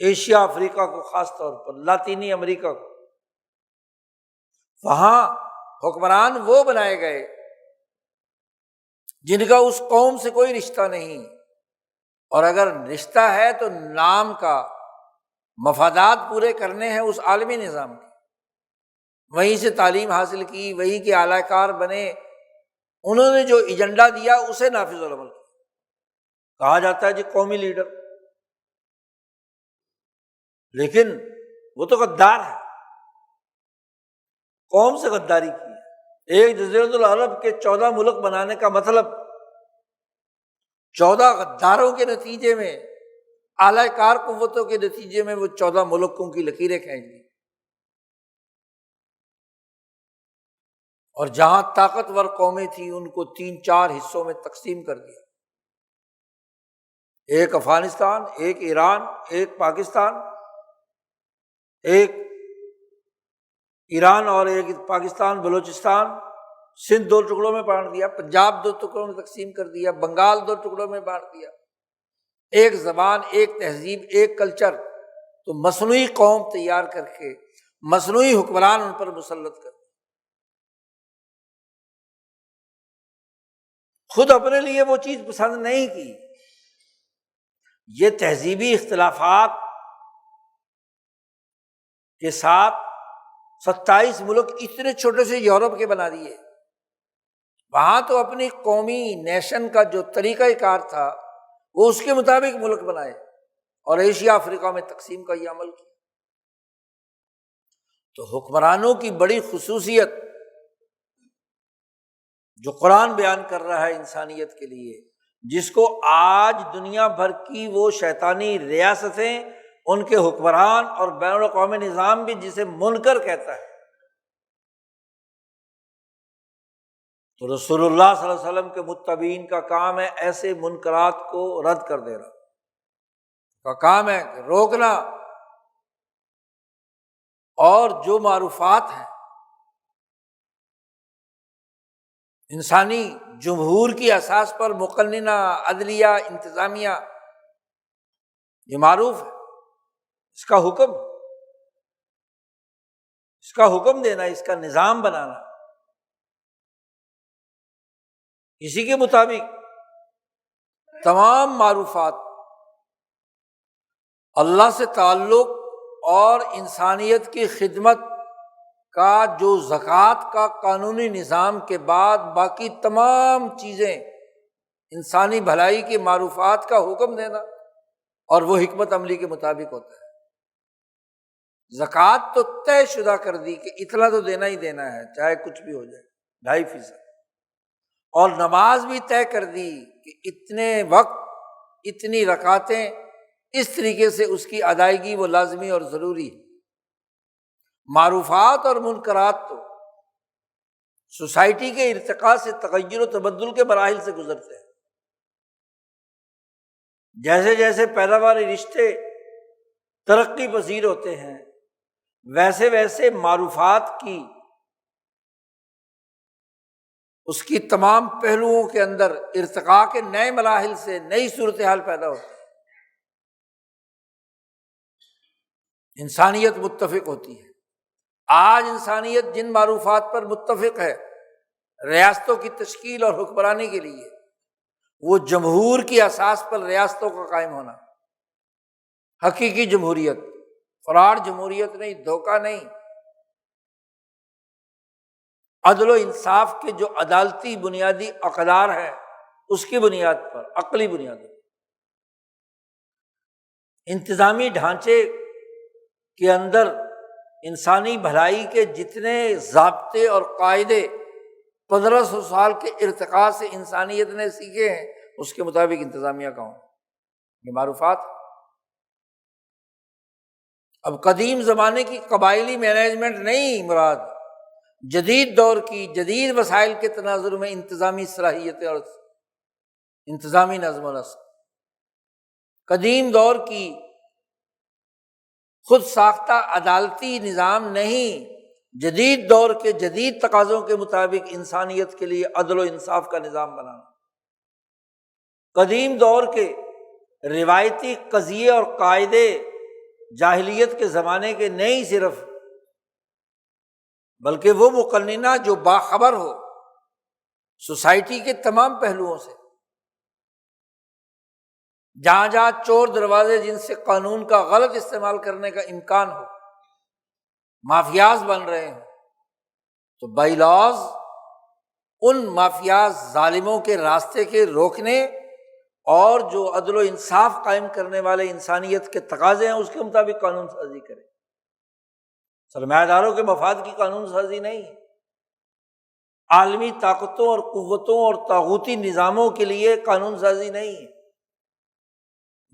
ایشیا افریقہ کو، خاص طور پر لاطینی امریکہ کو، وہاں حکمران وہ بنائے گئے جن کا اس قوم سے کوئی رشتہ نہیں، اور اگر رشتہ ہے تو نام کا، مفادات پورے کرنے ہیں اس عالمی نظام کے، وہیں سے تعلیم حاصل کی، وہیں کے اعلی کار بنے، انہوں نے جو ایجنڈا دیا اسے نافذ العمل کیا، کہا جاتا ہے جی قومی لیڈر، لیکن وہ تو غدار ہے، قوم سے غداری کی ہے۔ ایک جزیرۃ العرب کے 14 ملک بنانے کا مطلب 14 غداروں کے نتیجے میں، اعلی کار قوتوں کے نتیجے میں وہ 14 ملکوں کی لکیریں کھینچ دی، اور جہاں طاقتور قومیں تھیں ان کو 3-4 حصوں میں تقسیم کر دیا، ایک افغانستان، ایک ایران، ایک پاکستان، ایک ایران اور ایک پاکستان بلوچستان، سندھ 2 ٹکڑوں میں بانٹ دیا، پنجاب 2 ٹکڑوں میں تقسیم کر دیا، بنگال 2 ٹکڑوں میں بانٹ دیا، ایک زبان، ایک تہذیب، ایک کلچر، تو مصنوعی قوم تیار کر کے مصنوعی حکمران ان پر مسلط کر، خود اپنے لیے وہ چیز پسند نہیں کی۔ یہ تہذیبی اختلافات کے ساتھ 27 ملک اتنے چھوٹے سے یورپ کے بنا دیے، وہاں تو اپنی قومی نیشن کا جو طریقہ کار تھا وہ اس کے مطابق ملک بنائے، اور ایشیا افریقہ میں تقسیم کا یہ عمل کیا۔ تو حکمرانوں کی بڑی خصوصیت جو قرآن بیان کر رہا ہے انسانیت کے لیے، جس کو آج دنیا بھر کی وہ شیطانی ریاستیں، ان کے حکمران اور بین الاقوامی نظام بھی جسے منکر کہتا ہے، تو رسول اللہ صلی اللہ علیہ وسلم کے متبعین کا کام ہے ایسے منکرات کو رد کر دینا، کا کام ہے کہ روکنا، اور جو معروفات ہیں انسانی جمہور کی اساس پر مقننہ، عدلیہ، انتظامیہ، یہ معروف ہے، اس کا حکم دینا، اس کا نظام بنانا، اسی کے مطابق تمام معروفات اللہ سے تعلق اور انسانیت کی خدمت کا جو زکوٰۃ کا قانونی نظام کے بعد باقی تمام چیزیں انسانی بھلائی کے معروفات کا حکم دینا، اور وہ حکمت عملی کے مطابق ہوتا ہے۔ زکوٰۃ تو طے شدہ کر دی کہ اتنا تو دینا ہی دینا ہے، چاہے کچھ بھی ہو جائے، 2.5%، اور نماز بھی طے کر دی کہ اتنے وقت، اتنی رکعتیں، اس طریقے سے اس کی ادائیگی وہ لازمی اور ضروری ہے۔ معروفات اور منکرات تو سوسائٹی کے ارتقاء سے، تغیر و تبدل کے مراحل سے گزرتے ہیں۔ جیسے جیسے پیداواری رشتے ترقی پذیر ہوتے ہیں، ویسے ویسے معروفات کی، اس کی تمام پہلوؤں کے اندر ارتقاء کے نئے مراحل سے نئی صورتحال پیدا ہوتی ہے، انسانیت متفق ہوتی ہے۔ آج انسانیت جن معروفات پر متفق ہے ریاستوں کی تشکیل اور حکمرانی کے لیے، وہ جمہور کی اساس پر ریاستوں کا قائم ہونا، حقیقی جمہوریت، فراڈ جمہوریت نہیں، دھوکہ نہیں، عدل و انصاف کے جو عدالتی بنیادی اقدار ہیں اس کی بنیاد پر، عقلی بنیاد پر، انتظامی ڈھانچے کے اندر انسانی بھلائی کے جتنے ضابطے اور قاعدے 1500 سال کے ارتقاء سے انسانیت نے سیکھے ہیں، اس کے مطابق انتظامیہ کا ہونا، یہ معروفات۔ اب قدیم زمانے کی قبائلی مینجمنٹ نہیں مراد، جدید دور کی جدید وسائل کے تناظر میں انتظامی صلاحیتیں اور انتظامی نظم و نسق، قدیم دور کی خود ساختہ عدالتی نظام نہیں، جدید دور کے جدید تقاضوں کے مطابق انسانیت کے لیے عدل و انصاف کا نظام بنانا۔ قدیم دور کے روایتی قضیے اور قاعدے جاہلیت کے زمانے کے نہیں صرف، بلکہ وہ مقننہ جو باخبر ہو سوسائٹی کے تمام پہلوؤں سے، جہاں جہاں چور دروازے جن سے قانون کا غلط استعمال کرنے کا امکان ہو، مافیاز بن رہے ہیں، تو بائی لاز ان مافیاز ظالموں کے راستے کے روکنے، اور جو عدل و انصاف قائم کرنے والے انسانیت کے تقاضے ہیں اس کے مطابق قانون سازی کرے۔ سرمایہ داروں کے مفاد کی قانون سازی نہیں ہے، عالمی طاقتوں اور قوتوں اور طاغوتی نظاموں کے لیے قانون سازی نہیں ہے،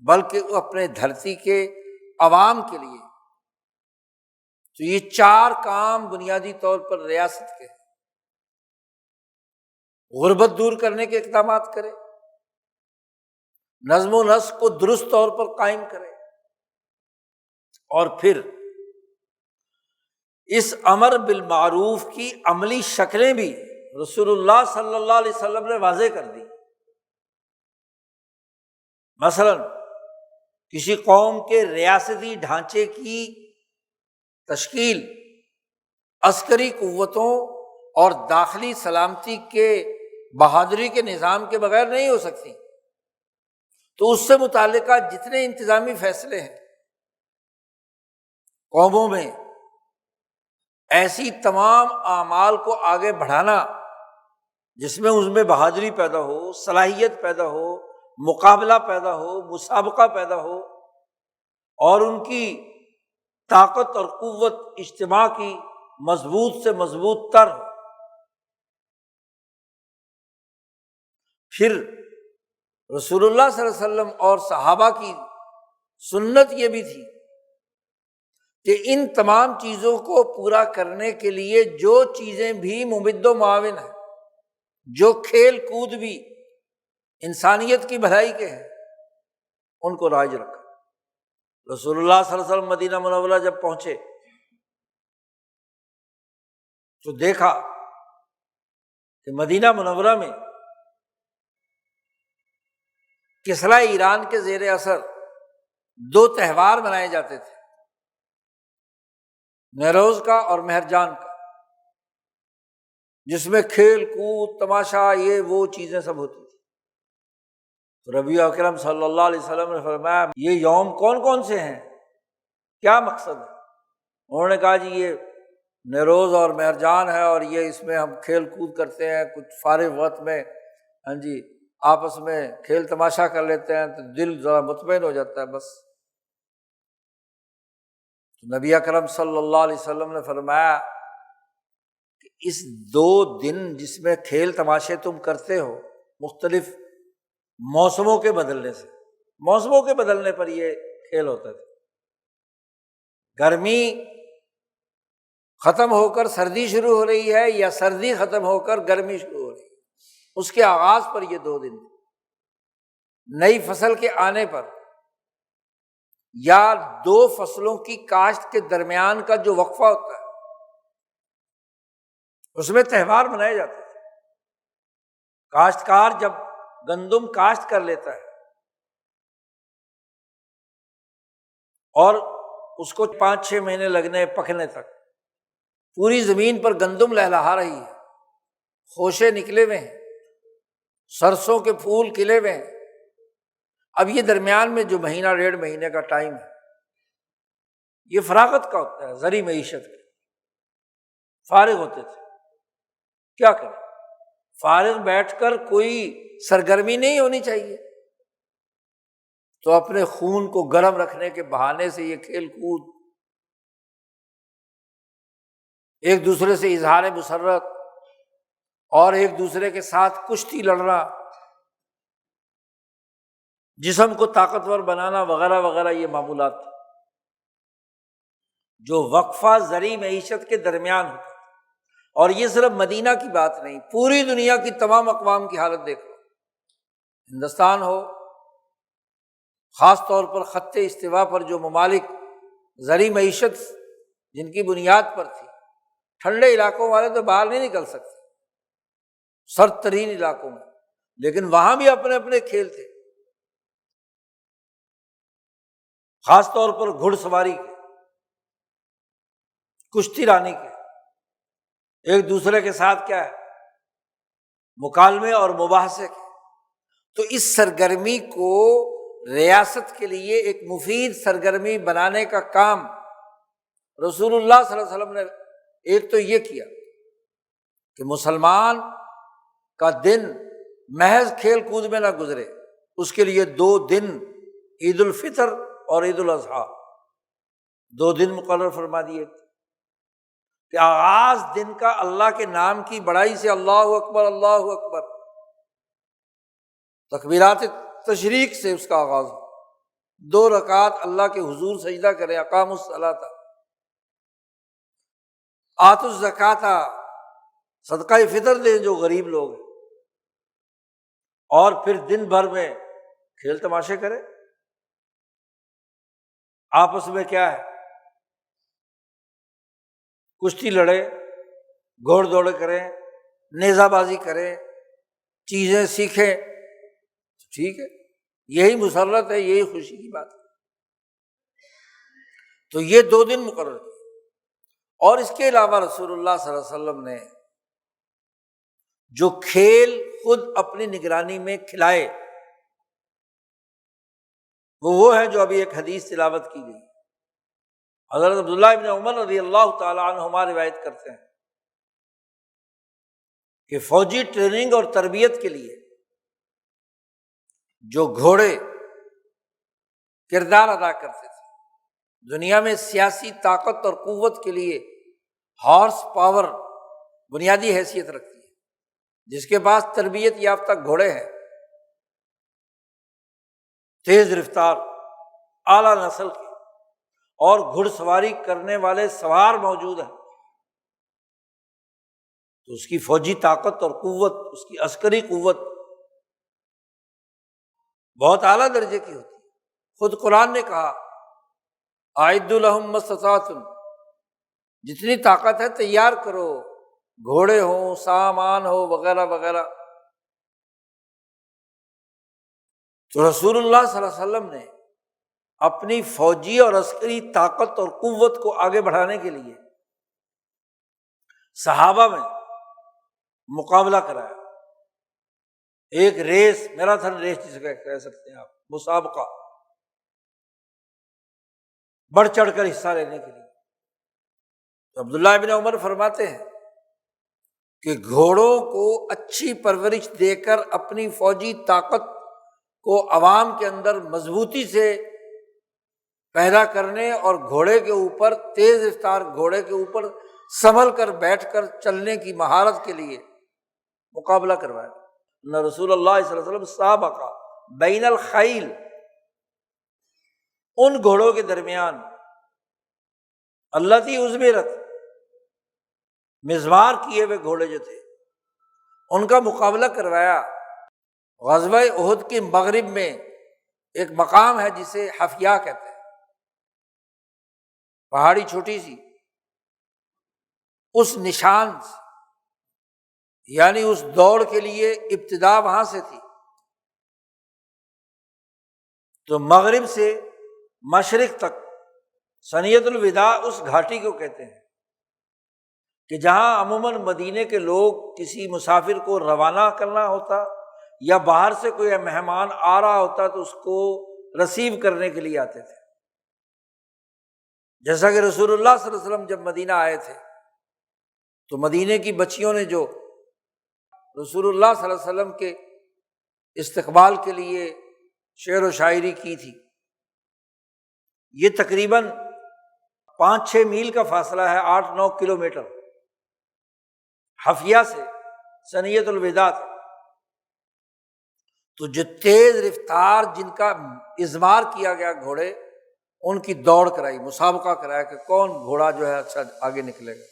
بلکہ وہ اپنے دھرتی کے عوام کے لیے۔ تو یہ 4 کام بنیادی طور پر ریاست کے، غربت دور کرنے کے اقدامات کرے، نظم و نسق کو درست طور پر قائم کرے، اور پھر اس امر بالمعروف کی عملی شکلیں بھی رسول اللہ صلی اللہ علیہ وسلم نے واضح کر دی۔ مثلاً کسی قوم کے ریاستی ڈھانچے کی تشکیل عسکری قوتوں اور داخلی سلامتی کے بہادری کے نظام کے بغیر نہیں ہو سکتی، تو اس سے متعلقہ جتنے انتظامی فیصلے ہیں قوموں میں، ایسی تمام اعمال کو آگے بڑھانا جس میں اس میں بہادری پیدا ہو، صلاحیت پیدا ہو، مقابلہ پیدا ہو، مسابقہ پیدا ہو، اور ان کی طاقت اور قوت اجتماع کی مضبوط سے مضبوط تر ہو۔ پھر رسول اللہ صلی اللہ علیہ وسلم اور صحابہ کی سنت یہ بھی تھی کہ ان تمام چیزوں کو پورا کرنے کے لیے جو چیزیں بھی ممد و معاون ہیں، جو کھیل کود بھی انسانیت کی بھلائی کے ہیں، ان کو رائج رکھا۔ رسول اللہ صلی اللہ علیہ وسلم مدینہ منورہ جب پہنچے تو دیکھا کہ مدینہ منورہ میں کسریٰ ایران کے زیر اثر دو تہوار منائے جاتے تھے، نیروز کا اور مہرجان کا، جس میں کھیل کود تماشا یہ وہ چیزیں سب ہوتی تھی۔ تو نبی اکرم صلی اللہ علیہ وسلم نے فرمایا یہ یوم کون کون سے ہیں، کیا مقصد ہے؟ انہوں نے کہا جی یہ نیروز اور مہرجان ہے، اور یہ اس میں ہم کھیل کود کرتے ہیں، کچھ فارغ وقت میں ہاں جی آپس میں کھیل تماشا کر لیتے ہیں تو دل ذرا مطمئن ہو جاتا ہے بس۔ تو نبی اکرم صلی اللہ علیہ وسلم نے فرمایا کہ اس 2 دن جس میں کھیل تماشے تم کرتے ہو، مختلف موسموں کے بدلنے سے، موسموں کے بدلنے پر یہ کھیل ہوتا تھا۔ گرمی ختم ہو کر سردی شروع ہو رہی ہے یا سردی ختم ہو کر گرمی شروع ہو رہی ہے، اس کے آغاز پر یہ 2 دن، نئی فصل کے آنے پر یا 2 فصلوں کی کاشت کے درمیان کا جو وقفہ ہوتا ہے اس میں تہوار منائے جاتے ہیں۔ کاشتکار جب گندم کاشت کر لیتا ہے اور اس کو 5-6 مہینے لگنے پکنے تک، پوری زمین پر گندم لہلہا رہی ہے، خوشے نکلے ہوئے ہیں، سرسوں کے پھول کھلے ہوئے ہیں، اب یہ درمیان میں جو مہینہ 1.5 مہینے کا ٹائم ہے یہ فراغت کا ہوتا ہے، زرعی معیشت کا۔ فارغ ہوتے تھے، کیا کریں، فارغ بیٹھ کر کوئی سرگرمی نہیں ہونی چاہیے، تو اپنے خون کو گرم رکھنے کے بہانے سے یہ کھیل کود، ایک دوسرے سے اظہار مسرت اور ایک دوسرے کے ساتھ کشتی لڑنا، جسم کو طاقتور بنانا وغیرہ وغیرہ، یہ معمولات تھے جو وقفہ زرعی معیشت کے درمیان ہوتا ہے۔ اور یہ صرف مدینہ کی بات نہیں، پوری دنیا کی تمام اقوام کی حالت دیکھ لو، ہندوستان ہو، خاص طور پر خط استوا پر جو ممالک زرعی معیشت جن کی بنیاد پر تھی، ٹھنڈے علاقوں والے تو باہر نہیں نکل سکتے، سرد ترین علاقوں میں، لیکن وہاں بھی اپنے اپنے کھیل تھے، خاص طور پر گھڑ سواری کے، کشتی رانی کے، ایک دوسرے کے ساتھ کیا ہے مکالمے اور مباحثے کے۔ تو اس سرگرمی کو ریاست کے لیے ایک مفید سرگرمی بنانے کا کام رسول اللہ صلی اللہ علیہ وسلم نے ایک تو یہ کیا کہ مسلمان کا دن محض کھیل کود میں نہ گزرے، اس کے لیے 2 دن عید الفطر اور عید الاضحیٰ 2 دن مقرر فرما دیے کہ آغاز دن کا اللہ کے نام کی بڑائی سے اللہ اکبر اللہ اکبر، تکبیرات تشریق سے اس کا آغاز ہو، 2 رکعت اللہ کے حضور سجدہ کریں، اقاموا الصلاۃ، آتوا الزکوٰۃ، صدقہ فطر دیں جو غریب لوگ ہیں، اور پھر دن بھر میں کھیل تماشے کریں، آپس میں کیا ہے کشتی لڑے، گھوڑ دوڑ کریں، نیزہ بازی کریں، چیزیں سیکھیں، ٹھیک ہے، یہی مسرت ہے، یہی خوشی کی بات ہے۔ تو یہ 2 دن مقرر کیے، اور اس کے علاوہ رسول اللہ صلی اللہ علیہ وسلم نے جو کھیل خود اپنی نگرانی میں کھلائے وہ ہے جو ابھی ایک حدیث تلاوت کی گئی، حضرت عبداللہ ابن عمر رضی اللہ تعالیٰ عنہما روایت کرتے ہیں کہ فوجی ٹریننگ اور تربیت کے لیے جو گھوڑے کردار ادا کرتے تھے، دنیا میں سیاسی طاقت اور قوت کے لیے ہارس پاور بنیادی حیثیت رکھتی ہے، جس کے پاس تربیت یافتہ گھوڑے ہیں، تیز رفتار اعلیٰ نسل کے اور گھڑ سواری کرنے والے سوار موجود ہیں، تو اس کی فوجی طاقت اور قوت، اس کی عسکری قوت بہت اعلیٰ درجے کی ہوتی ہے۔ خود قرآن نے کہا اعدوا لہم ما استطعتم، جتنی طاقت ہے تیار کرو، گھوڑے ہوں، سامان ہو، وغیرہ وغیرہ۔ تو رسول اللہ صلی اللہ علیہ وسلم نے اپنی فوجی اور عسکری طاقت اور قوت کو آگے بڑھانے کے لیے صحابہ میں مقابلہ کرایا، ایک ریس، میراتھن ریس جسے کہہ سکتے ہیں آپ، مسابقہ، بڑھ چڑھ کر حصہ لینے کے لیے۔ تو عبداللہ ابن عمر فرماتے ہیں کہ گھوڑوں کو اچھی پرورش دے کر اپنی فوجی طاقت کو عوام کے اندر مضبوطی سے پیدا کرنے اور گھوڑے کے اوپر، تیز رفتار گھوڑے کے اوپر سنبھل کر بیٹھ کر چلنے کی مہارت کے لیے مقابلہ کروایا۔ نہ رسول اللہ صلی اللہ علیہ وسلم سابقہ بین الخیل، ان گھوڑوں کے درمیان التی ازمرت، مزمار کیے ہوئے گھوڑے جو تھے ان کا مقابلہ کروایا۔ غزوہ احد کے مغرب میں ایک مقام ہے جسے حفیہ کہتے ہیں، پہاڑی چھوٹی سی، اس نشان سے، یعنی اس دوڑ کے لیے ابتدا وہاں سے تھی، تو مغرب سے مشرق تک ثنیۃ الوداع اس گھاٹی کو کہتے ہیں کہ جہاں عموماً مدینے کے لوگ کسی مسافر کو روانہ کرنا ہوتا یا باہر سے کوئی مہمان آ رہا ہوتا تو اس کو رسیو کرنے کے لیے آتے تھے۔ جیسا کہ رسول اللہ صلی اللہ علیہ وسلم جب مدینہ آئے تھے تو مدینے کی بچیوں نے جو رسول اللہ صلی اللہ علیہ وسلم کے استقبال کے لیے شعر و شاعری کی تھی، یہ تقریباً 5-6 میل کا فاصلہ ہے، 8-9 کلومیٹر حفیہ سے ثنیۃ الوداع تک۔ تو جو تیز رفتار جن کا اضمار کیا گیا گھوڑے، ان کی دوڑ کرائی، مسابقہ کرایا کہ کون گھوڑا جو ہے اچھا آگے نکلے گا۔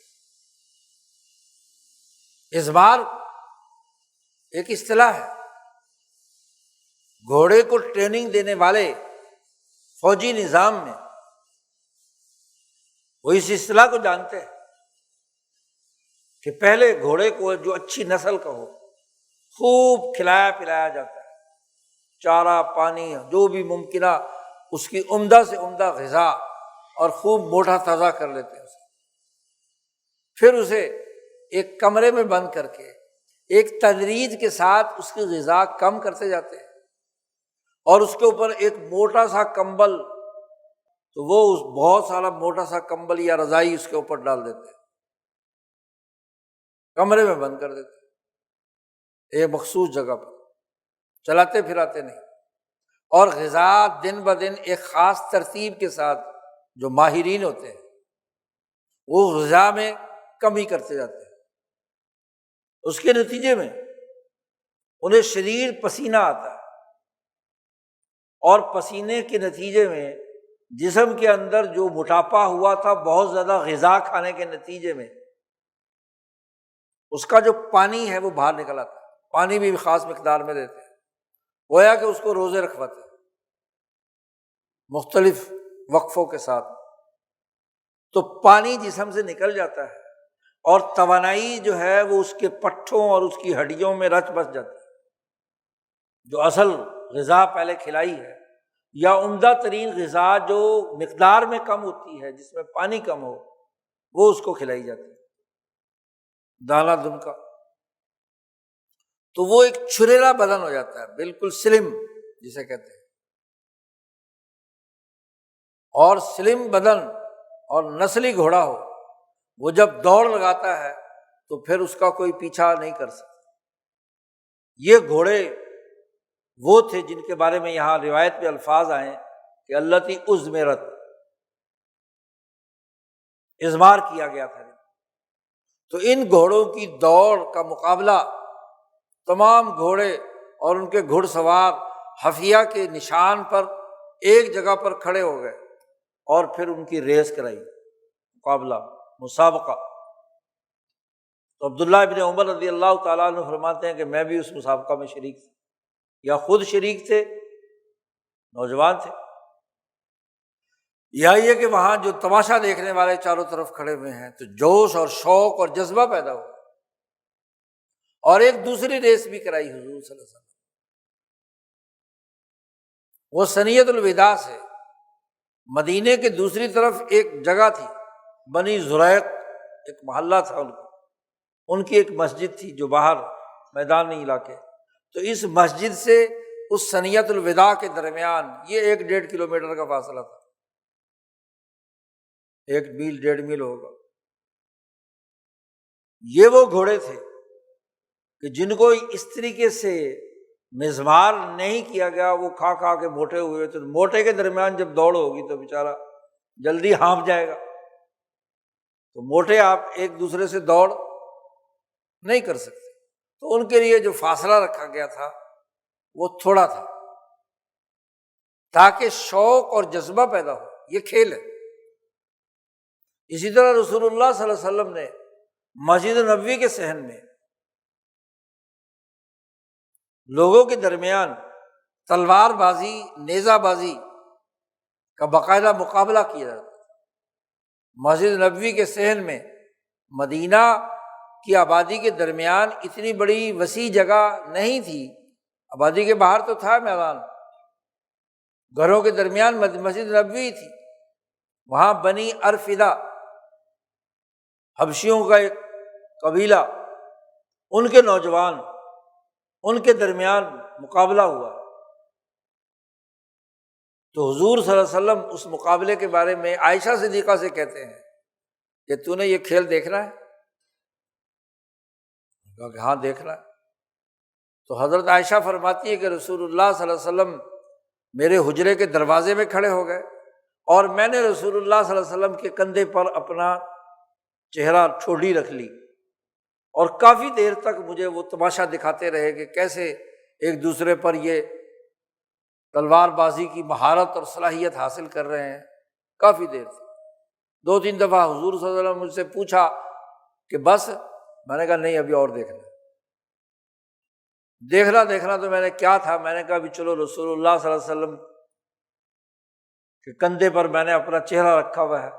اضمار ایک اصطلاح ہے، گھوڑے کو ٹریننگ دینے والے فوجی نظام میں وہ اس اصطلاح کو جانتے ہیں کہ پہلے گھوڑے کو جو اچھی نسل کا ہو خوب کھلایا پلایا جاتا ہے، چارہ پانی جو بھی ممکنہ، اس کی عمدہ سے عمدہ غذا، اور خوب موٹا تازہ کر لیتے ہیں اسے۔ پھر اسے ایک کمرے میں بند کر کے ایک تدریج کے ساتھ اس کی غذا کم کرتے جاتے ہیں، اور اس کے اوپر ایک موٹا سا کمبل، تو وہ اس بہت سارا موٹا سا کمبل یا رضائی اس کے اوپر ڈال دیتے ہیں، کمرے میں بند کر دیتے ہیں ایک مخصوص جگہ پر، چلاتے پھراتے نہیں، اور غذا دن بدن ایک خاص ترتیب کے ساتھ جو ماہرین ہوتے ہیں وہ غذا میں کمی کرتے جاتے ہیں۔ اس کے نتیجے میں انہیں شدید پسینہ آتا ہے، اور پسینے کے نتیجے میں جسم کے اندر جو موٹاپا ہوا تھا بہت زیادہ غذا کھانے کے نتیجے میں اس کا جو پانی ہے وہ باہر نکل آتا ہے۔ پانی بھی خاص مقدار میں دیتے ہیں، گویا کہ اس کو روزے رکھواتے ہیں مختلف وقفوں کے ساتھ، تو پانی جسم سے نکل جاتا ہے اور توانائی جو ہے وہ اس کے پٹھوں اور اس کی ہڈیوں میں رچ بس جاتی ہے۔ جو اصل غذا پہلے کھلائی ہے یا عمدہ ترین غذا جو مقدار میں کم ہوتی ہے، جس میں پانی کم ہو، وہ اس کو کھلائی جاتی ہے، دانہ دن کا، تو وہ ایک چھریرا بدن ہو جاتا ہے، بالکل سلم جسے کہتے ہیں۔ اور سلم بدن اور نسلی گھوڑا ہو، وہ جب دوڑ لگاتا ہے تو پھر اس کا کوئی پیچھا نہیں کر سکتا۔ یہ گھوڑے وہ تھے جن کے بارے میں یہاں روایت میں الفاظ آئے کہ اللتی ازمرت، اضمار کیا گیا تھا۔ تو ان گھوڑوں کی دوڑ کا مقابلہ تمام گھوڑے اور ان کے گھڑ سوار حفیہ کے نشان پر ایک جگہ پر کھڑے ہو گئے اور پھر ان کی ریس کرائی، مقابلہ، مسابقہ۔ تو عبداللہ ابن عمر رضی اللہ تعالیٰ عنہ فرماتے ہیں کہ میں بھی اس مسابقہ میں شریک تھا، یا خود شریک تھے، نوجوان تھے، یا یہ کہ وہاں جو تماشا دیکھنے والے چاروں طرف کھڑے ہوئے ہیں تو جوش اور شوق اور جذبہ پیدا ہوا، اور ایک دوسری ریس بھی کرائی حضور صلی اللہ علیہ وسلم۔ وہ ثنیۃ الوداع سے مدینے کے دوسری طرف ایک جگہ تھی، بنی زریق ایک محلہ تھا ان کی ایک مسجد تھی جو باہر میدانی علاقے، تو اس مسجد سے اس ثنیۃ الوداع کے درمیان یہ 1.5 کلومیٹر کا فاصلہ تھا، 1 میل 1.5 میل ہوگا۔ یہ وہ گھوڑے تھے کہ جن کو اس طریقے سے مزمار نہیں کیا گیا، وہ کھا کھا کے موٹے ہوئے، تو موٹے کے درمیان جب دوڑ ہوگی تو بیچارہ جلدی ہانپ جائے گا، تو موٹے آپ ایک دوسرے سے دوڑ نہیں کر سکتے، تو ان کے لیے جو فاصلہ رکھا گیا تھا وہ تھوڑا تھا تاکہ شوق اور جذبہ پیدا ہو، یہ کھیل ہے۔ اسی طرح رسول اللہ صلی اللہ علیہ وسلم نے مسجد نبوی کے صحن میں لوگوں کے درمیان تلوار بازی، نیزہ بازی کا باقاعدہ مقابلہ کیا جاتا ہے۔ مسجد نبوی کے صحن میں مدینہ کی آبادی کے درمیان اتنی بڑی وسیع جگہ نہیں تھی، آبادی کے باہر تو تھا میدان، گھروں کے درمیان مسجد نبوی تھی، وہاں بنی ارفدہ حبشیوں کا ایک قبیلہ، ان کے نوجوان، ان کے درمیان مقابلہ ہوا، تو حضور صلی اللہ علیہ وسلم اس مقابلے کے بارے میں عائشہ صدیقہ سے کہتے ہیں کہ تو نے یہ کھیل دیکھنا ہے؟ کہا کہ ہاں دیکھنا ہے۔ تو حضرت عائشہ فرماتی ہے کہ رسول اللہ صلی اللہ علیہ وسلم میرے حجرے کے دروازے میں کھڑے ہو گئے، اور میں نے رسول اللہ صلی اللہ علیہ وسلم کے کندھے پر اپنا چہرہ ٹھوڈی رکھ لی، اور کافی دیر تک مجھے وہ تماشا دکھاتے رہے کہ کیسے ایک دوسرے پر یہ تلوار بازی کی مہارت اور صلاحیت حاصل کر رہے ہیں، کافی دیر سے۔ 2-3 دفعہ حضور صلی اللہ علیہ وسلم مجھ سے پوچھا کہ بس، میں نے کہا نہیں، ابھی اور دیکھنا تو میں نے کیا تھا، میں نے کہا ابھی چلو رسول اللہ صلی اللہ علیہ وسلم کے کندھے پر میں نے اپنا چہرہ رکھا ہوا ہے،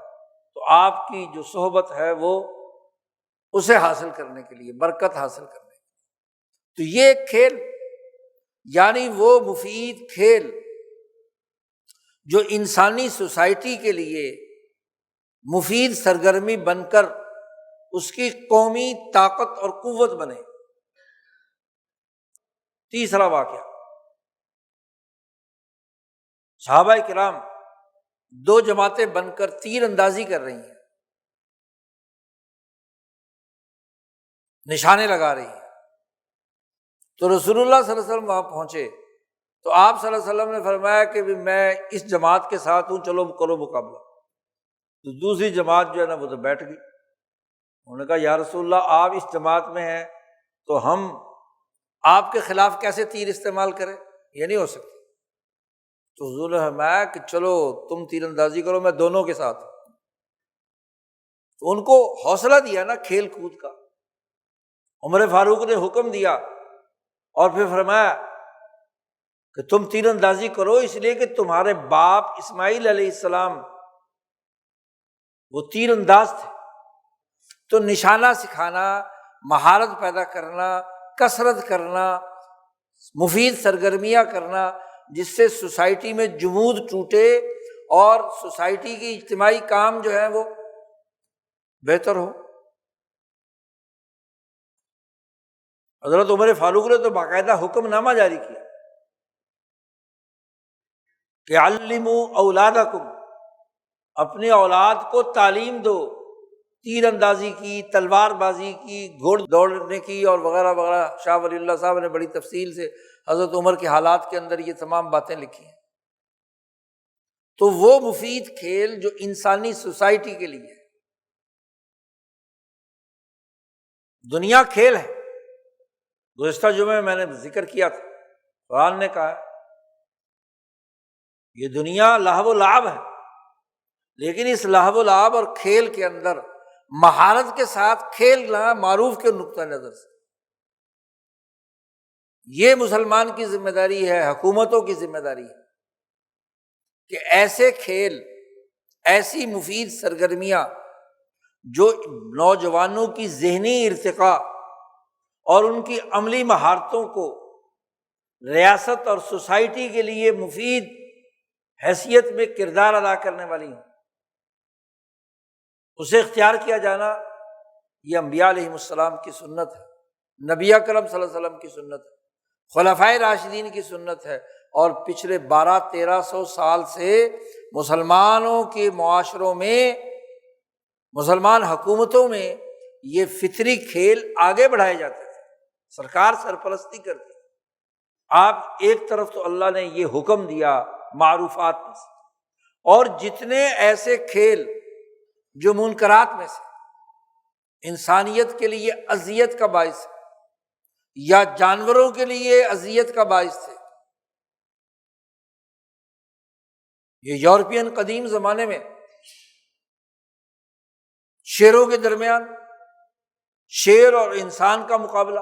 تو آپ کی جو صحبت ہے وہ اسے حاصل کرنے کے لیے، برکت حاصل کرنے کے لیے۔ تو یہ ایک کھیل، یعنی وہ مفید کھیل جو انسانی سوسائٹی کے لیے مفید سرگرمی بن کر اس کی قومی طاقت اور قوت بنے۔ تیسرا واقعہ، صحابہ کرام 2 جماعتیں بن کر تیر اندازی کر رہی ہیں، نشانے لگا رہی ہیں، تو رسول اللہ صلی اللہ علیہ وسلم وہاں پہنچے، تو آپ صلی اللہ علیہ وسلم نے فرمایا کہ میں اس جماعت کے ساتھ ہوں، چلو کرو مقابلہ۔ تو دوسری جماعت جو ہے نا وہ تو بیٹھ گئی، انہوں نے کہا یا رسول اللہ آپ اس جماعت میں ہیں تو ہم آپ کے خلاف کیسے تیر استعمال کریں، یہ نہیں ہو سکتا۔ تو حضور نے فرمایا کہ چلو تم تیر اندازی کرو، میں دونوں کے ساتھ ہوں۔ تو ان کو حوصلہ دیا نا کھیل کود کا۔ عمر فاروق نے حکم دیا اور پھر فرمایا کہ تم تیر اندازی کرو، اس لیے کہ تمہارے باپ اسماعیل علیہ السلام وہ تیر انداز تھے، تو نشانہ سکھانا، مہارت پیدا کرنا، کثرت کرنا، مفید سرگرمیاں کرنا جس سے سوسائٹی میں جمود ٹوٹے اور سوسائٹی کی اجتماعی کام جو ہے وہ بہتر ہو۔ حضرت عمر فاروق نے تو باقاعدہ حکم نامہ جاری کیا کہ علموا اولادکم، اپنی اولاد کو تعلیم دو تیر اندازی کی، تلوار بازی کی، گھوڑ دوڑنے کی اور وغیرہ وغیرہ۔ شاہ ولی اللہ صاحب نے بڑی تفصیل سے حضرت عمر کے حالات کے اندر یہ تمام باتیں لکھی ہیں۔ تو وہ مفید کھیل جو انسانی سوسائٹی کے لیے ہے، دنیا کھیل ہے۔ گزشتہ جمعے میں نے ذکر کیا تھا، قرآن نے کہا ہے یہ دنیا لہو و لعب ہے، لیکن اس لہو و لعب اور کھیل کے اندر مہارت کے ساتھ کھیلنا معروف کے نقطہ نظر سے یہ مسلمان کی ذمہ داری ہے، حکومتوں کی ذمہ داری ہے کہ ایسے کھیل، ایسی مفید سرگرمیاں جو نوجوانوں کی ذہنی ارتقاء اور ان کی عملی مہارتوں کو ریاست اور سوسائٹی کے لیے مفید حیثیت میں کردار ادا کرنے والی ہوں، اسے اختیار کیا جانا یہ انبیاء علیہم السلام کی سنت ہے، نبی اکرم صلی اللہ علیہ وسلم کی سنت ہے، خلفائے راشدین کی سنت ہے، اور پچھلے 1200-1300 سال سے مسلمانوں کے معاشروں میں، مسلمان حکومتوں میں یہ فطری کھیل آگے بڑھائے جاتے تھے، سرکار سرپرستی کرتی۔ آپ ایک طرف تو اللہ نے یہ حکم دیا معروفات میں سے، اور جتنے ایسے کھیل جو منکرات میں سے انسانیت کے لیے اذیت کا باعث ہے یا جانوروں کے لیے اذیت کا باعث تھے، یہ یورپین قدیم زمانے میں شیروں کے درمیان، شیر اور انسان کا مقابلہ،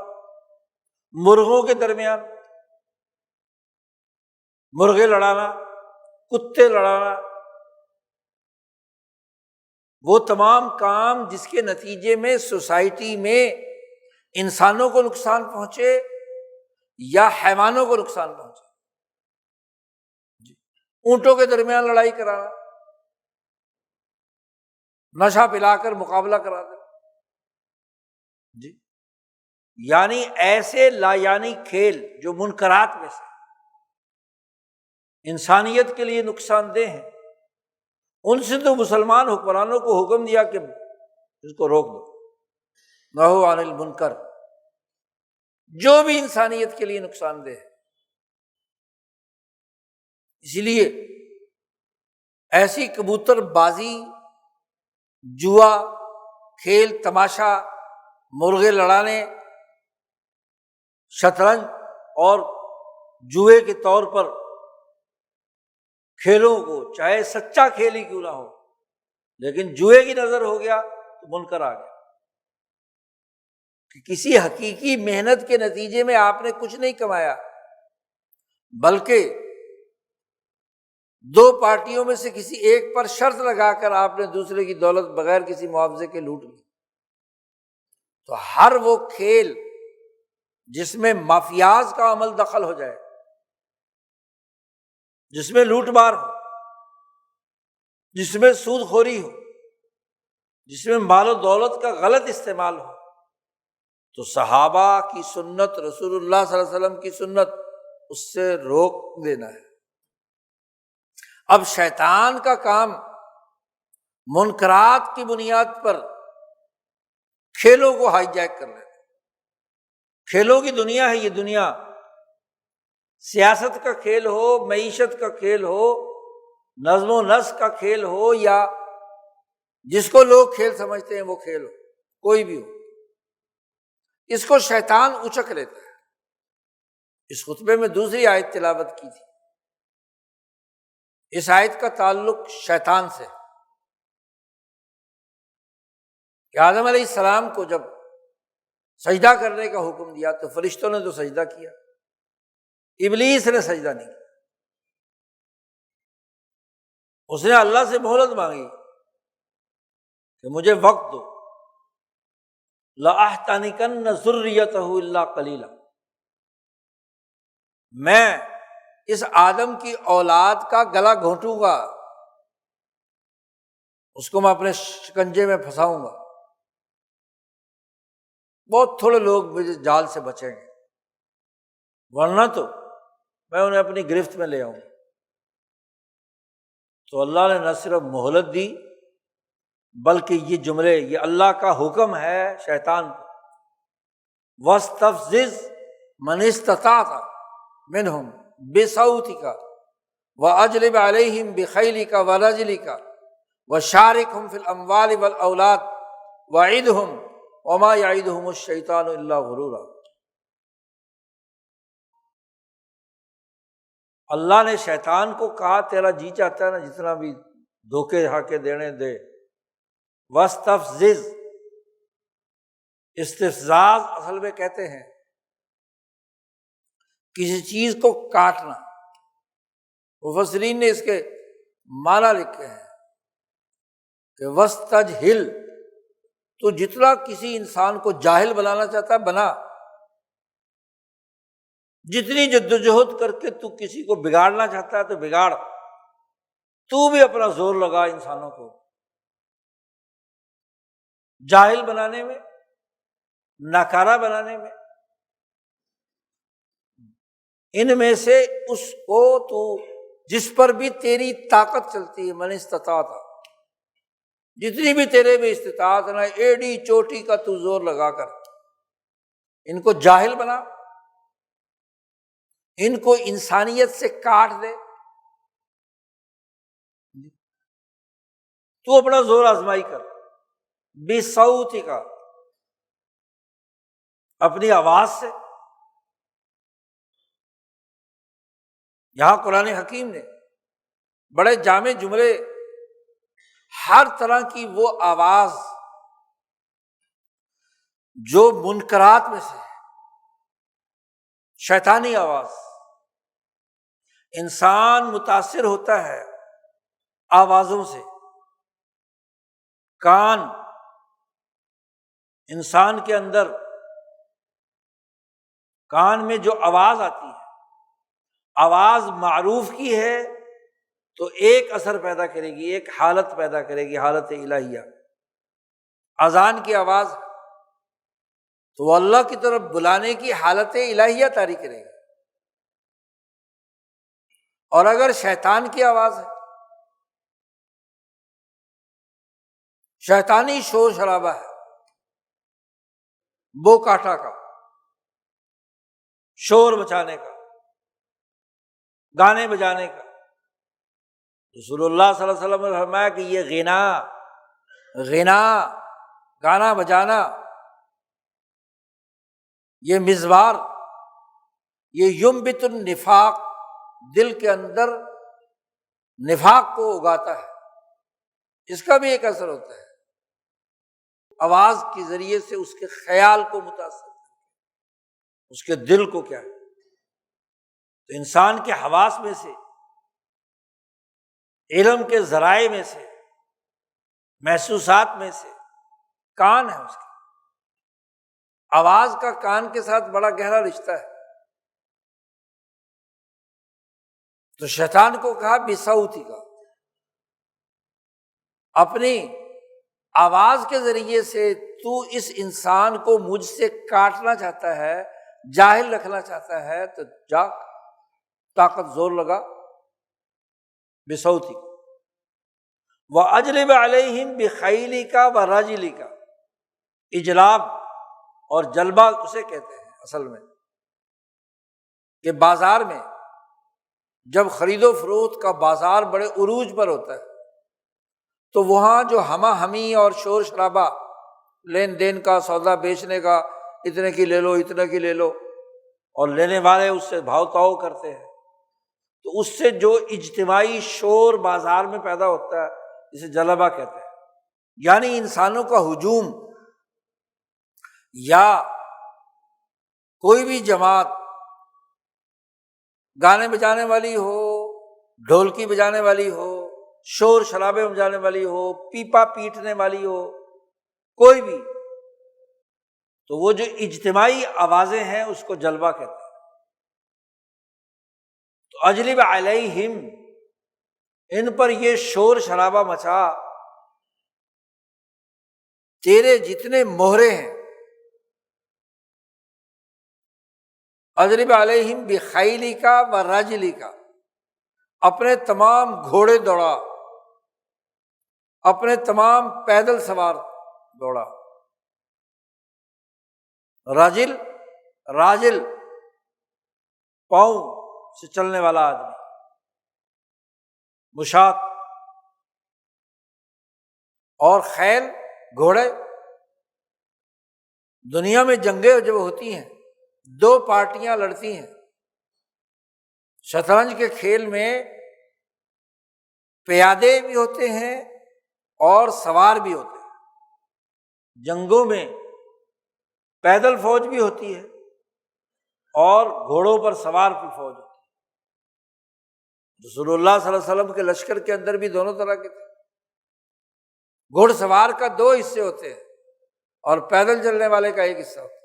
مرغوں کے درمیان مرغے لڑانا، کتے لڑانا، وہ تمام کام جس کے نتیجے میں سوسائٹی میں انسانوں کو نقصان پہنچے یا حیوانوں کو نقصان پہنچے۔ اونٹوں کے درمیان لڑائی کرانا، نشہ پلا کر مقابلہ کرا دیں، جی، یعنی ایسے لایعنی کھیل جو منکرات میں سے انسانیت کے لیے نقصان دہ ہیں، ان سے تو مسلمان حکمرانوں کو حکم دیا کہ اس کو روک دو، نہو عن المنکر، جو بھی انسانیت کے لیے نقصان دہ ہے۔ اسی لیے ایسی کبوتر بازی، جوا، کھیل تماشا، مرغے لڑانے، شطرنج اور جوئے کے طور پر کھیلوں کو، چاہے سچا کھیل ہی کیوں نہ ہو، لیکن جوئے کی نظر ہو گیا تو منکر آ گیا، کہ کسی حقیقی محنت کے نتیجے میں آپ نے کچھ نہیں کمایا، بلکہ دو پارٹیوں میں سے کسی ایک پر شرط لگا کر آپ نے دوسرے کی دولت بغیر کسی معاوضے کے لوٹ لی۔ تو ہر وہ کھیل جس میں مافیاز کا عمل دخل ہو جائے، جس میں لوٹ مار ہو، جس میں سود خوری ہو، جس میں مال و دولت کا غلط استعمال ہو، تو صحابہ کی سنت، رسول اللہ صلی اللہ علیہ وسلم کی سنت، اس سے روک دینا ہے۔ اب شیطان کا کام منکرات کی بنیاد پر کھیلوں کو ہائی جیک کر لینا۔ کھیلوں کی دنیا ہے یہ دنیا، سیاست کا کھیل ہو، معیشت کا کھیل ہو، نظم و نسق کا کھیل ہو، یا جس کو لوگ کھیل سمجھتے ہیں وہ کھیل ہو، کوئی بھی ہو، اس کو شیطان اچک لیتا ہے۔ اس خطبے میں دوسری آیت تلاوت کی تھی، اس آیت کا تعلق شیطان سے، کہ آدم علیہ السلام کو جب سجدہ کرنے کا حکم دیا تو فرشتوں نے تو سجدہ کیا، ابلیس نے سجدہ نہیں کیا، اس نے اللہ سے مہلت مانگی کہ مجھے وقت دو، لَأَحْتَنِكَنَّ ذُرِّيَّتَهُ إِلَّا قَلِيلًا، میں اس آدم کی اولاد کا گلا گھونٹوں گا، اس کو میں اپنے شکنجے میں پھنساؤں گا، بہت تھوڑے لوگ مجھے جال سے بچیں گے، ورنہ تو میں انہیں اپنی گرفت میں لے آؤں۔ تو اللہ نے نہ صرف مہلت دی، بلکہ یہ جملے، یہ اللہ کا حکم ہے شیطان کو، وَاسْتَفْزِزْ مَنِ اسْتَطَعْتَ، منہم بصوتک واجلب علیہم بخیلک ورجلک وشارکہم فی الاموال والاولاد وعدہم وما یعدہم الشیطان الا غرورا۔ اللہ نے شیطان کو کہا تیرا جی چاہتا ہے نا جتنا بھی دھوکے ہاکے دینے دے، واستفزز، استفزاز اصل میں کہتے ہیں کسی چیز کو کاٹنا۔ مفسرین نے اس کے معنی لکھے ہیں کہ وستجہل، تو جتنا کسی انسان کو جاہل بنانا چاہتا ہے بنا، جتنی جدوجہد کر کے تو کسی کو بگاڑنا چاہتا ہے تو بگاڑ، تو بھی اپنا زور لگا انسانوں کو جاہل بنانے میں، ناکارہ بنانے میں۔ ان میں سے اس کو تو جس پر بھی تیری طاقت چلتی ہے، من استطاعت، جتنی بھی تیرے میں استطاعت نا، ایڑی چوٹی کا تو زور لگا کر ان کو جاہل بنا، ان کو انسانیت سے کاٹ دے، تو اپنا زور آزمائی کر، بصوتک، اپنی آواز سے۔ یہاں قرآن حکیم نے بڑے جامع جملے، ہر طرح کی وہ آواز جو منکرات میں سے ہے، شیطانی آواز، انسان متاثر ہوتا ہے آوازوں سے۔ کان، انسان کے اندر کان میں جو آواز آتی ہے، آواز معروف کی ہے تو ایک اثر پیدا کرے گی، ایک حالت پیدا کرے گی، حالت الہیہ۔ اذان کی آواز تو وہ اللہ کی طرف بلانے کی حالت الہیہ طاری کرے گی، اور اگر شیطان کی آواز ہے، شیطانی شور شرابہ ہے، بو کاٹا کا، شور مچانے کا، گانے بجانے کا، رسول اللہ صلی اللہ علیہ وسلم نے فرمایا کہ یہ غنا، گانا بجانا، یہ مزمار، یہ ینبت النفاق، دل کے اندر نفاق کو اگاتا ہے، اس کا بھی ایک اثر ہوتا ہے، آواز کے ذریعے سے اس کے خیال کو متاثر، اس کے دل کو کیا ہے۔ تو انسان کے حواس میں سے، علم کے ذرائع میں سے، محسوسات میں سے کان ہے، اس کی آواز کا کان کے ساتھ بڑا گہرا رشتہ ہے۔ تو شیطان کو کہا بصوتک، اپنی آواز کے ذریعے سے تو اس انسان کو مجھ سے کاٹنا چاہتا ہے، جاہل رکھنا چاہتا ہے، تو جا طاقت زور لگا، بصوتک واجلب علیہم بخیلک ورجلک۔ اجلاب اور جلبہ اسے کہتے ہیں اصل میں، کہ بازار میں جب خرید و فروخت کا بازار بڑے عروج پر ہوتا ہے تو وہاں جو ہما ہمی اور شور شرابہ، لین دین کا، سودا بیچنے کا، اتنے کی لے لو، اتنے کی لے لو، اور لینے والے اس سے بھاؤ تاؤ کرتے ہیں، تو اس سے جو اجتماعی شور بازار میں پیدا ہوتا ہے جسے جلبہ کہتے ہیں، یعنی انسانوں کا ہجوم، یا کوئی بھی جماعت گانے بجانے والی ہو، ڈھولکی بجانے والی ہو، شور شرابے بجانے والی ہو، پیپا پیٹنے والی ہو، کوئی بھی، تو وہ جو اجتماعی آوازیں ہیں اس کو جلبہ کہتے ہیں۔ تو اجلب علیہم، ان پر یہ شور شرابہ مچا، تیرے جتنے مہرے ہیں، اجلب علیہم بخیلک ورجلک، اپنے تمام گھوڑے دوڑا، اپنے تمام پیدل سوار دوڑا۔ راجل پاؤں سے چلنے والا آدمی، مشاط، اور خیل، گھوڑے۔ دنیا میں جنگیں جب ہوتی ہیں، دو پارٹیاں لڑتی ہیں، شطرنج کے کھیل میں پیادے بھی ہوتے ہیں اور سوار بھی ہوتے ہیں۔ جنگوں میں پیدل فوج بھی ہوتی ہے اور گھوڑوں پر سوار بھی فوج ہوتی ہے۔ رسول اللہ صلی اللہ علیہ وسلم کے لشکر کے اندر بھی دونوں طرح کے تھے۔ گھوڑ سوار کا دو حصے ہوتے ہیں اور پیدل چلنے والے کا ایک حصہ ہوتا ہے۔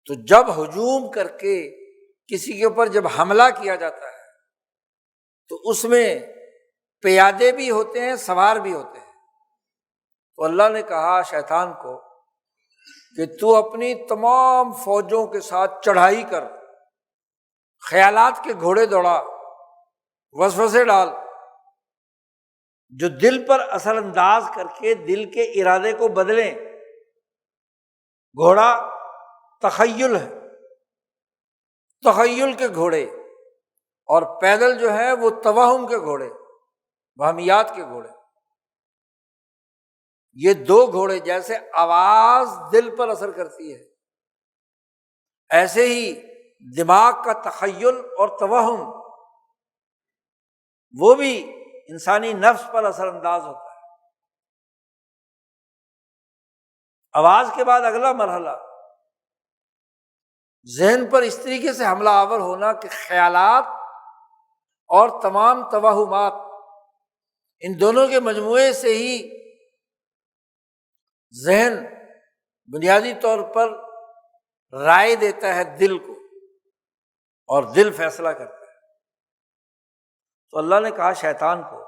تو جب ہجوم کر کے کسی کے اوپر جب حملہ کیا جاتا ہے تو اس میں پیادے بھی ہوتے ہیں، سوار بھی ہوتے ہیں۔ تو اللہ نے کہا شیطان کو کہ تو اپنی تمام فوجوں کے ساتھ چڑھائی کر، خیالات کے گھوڑے دوڑا، وسوسے ڈال جو دل پر اثر انداز کر کے دل کے ارادے کو بدلیں۔ گھوڑا تخیل ہے، تخیل کے گھوڑے، اور پیدل جو ہے وہ توہم کے گھوڑے، وہمیات کے گھوڑے۔ یہ دو گھوڑے، جیسے آواز دل پر اثر کرتی ہے، ایسے ہی دماغ کا تخیل اور توہم وہ بھی انسانی نفس پر اثر انداز ہوتا ہے۔ آواز کے بعد اگلا مرحلہ ذہن پر اس طریقے سے حملہ آور ہونا کہ خیالات اور تمام توہمات، ان دونوں کے مجموعے سے ہی ذہن بنیادی طور پر رائے دیتا ہے دل کو، اور دل فیصلہ کرتا ہے۔ تو اللہ نے کہا شیطان کو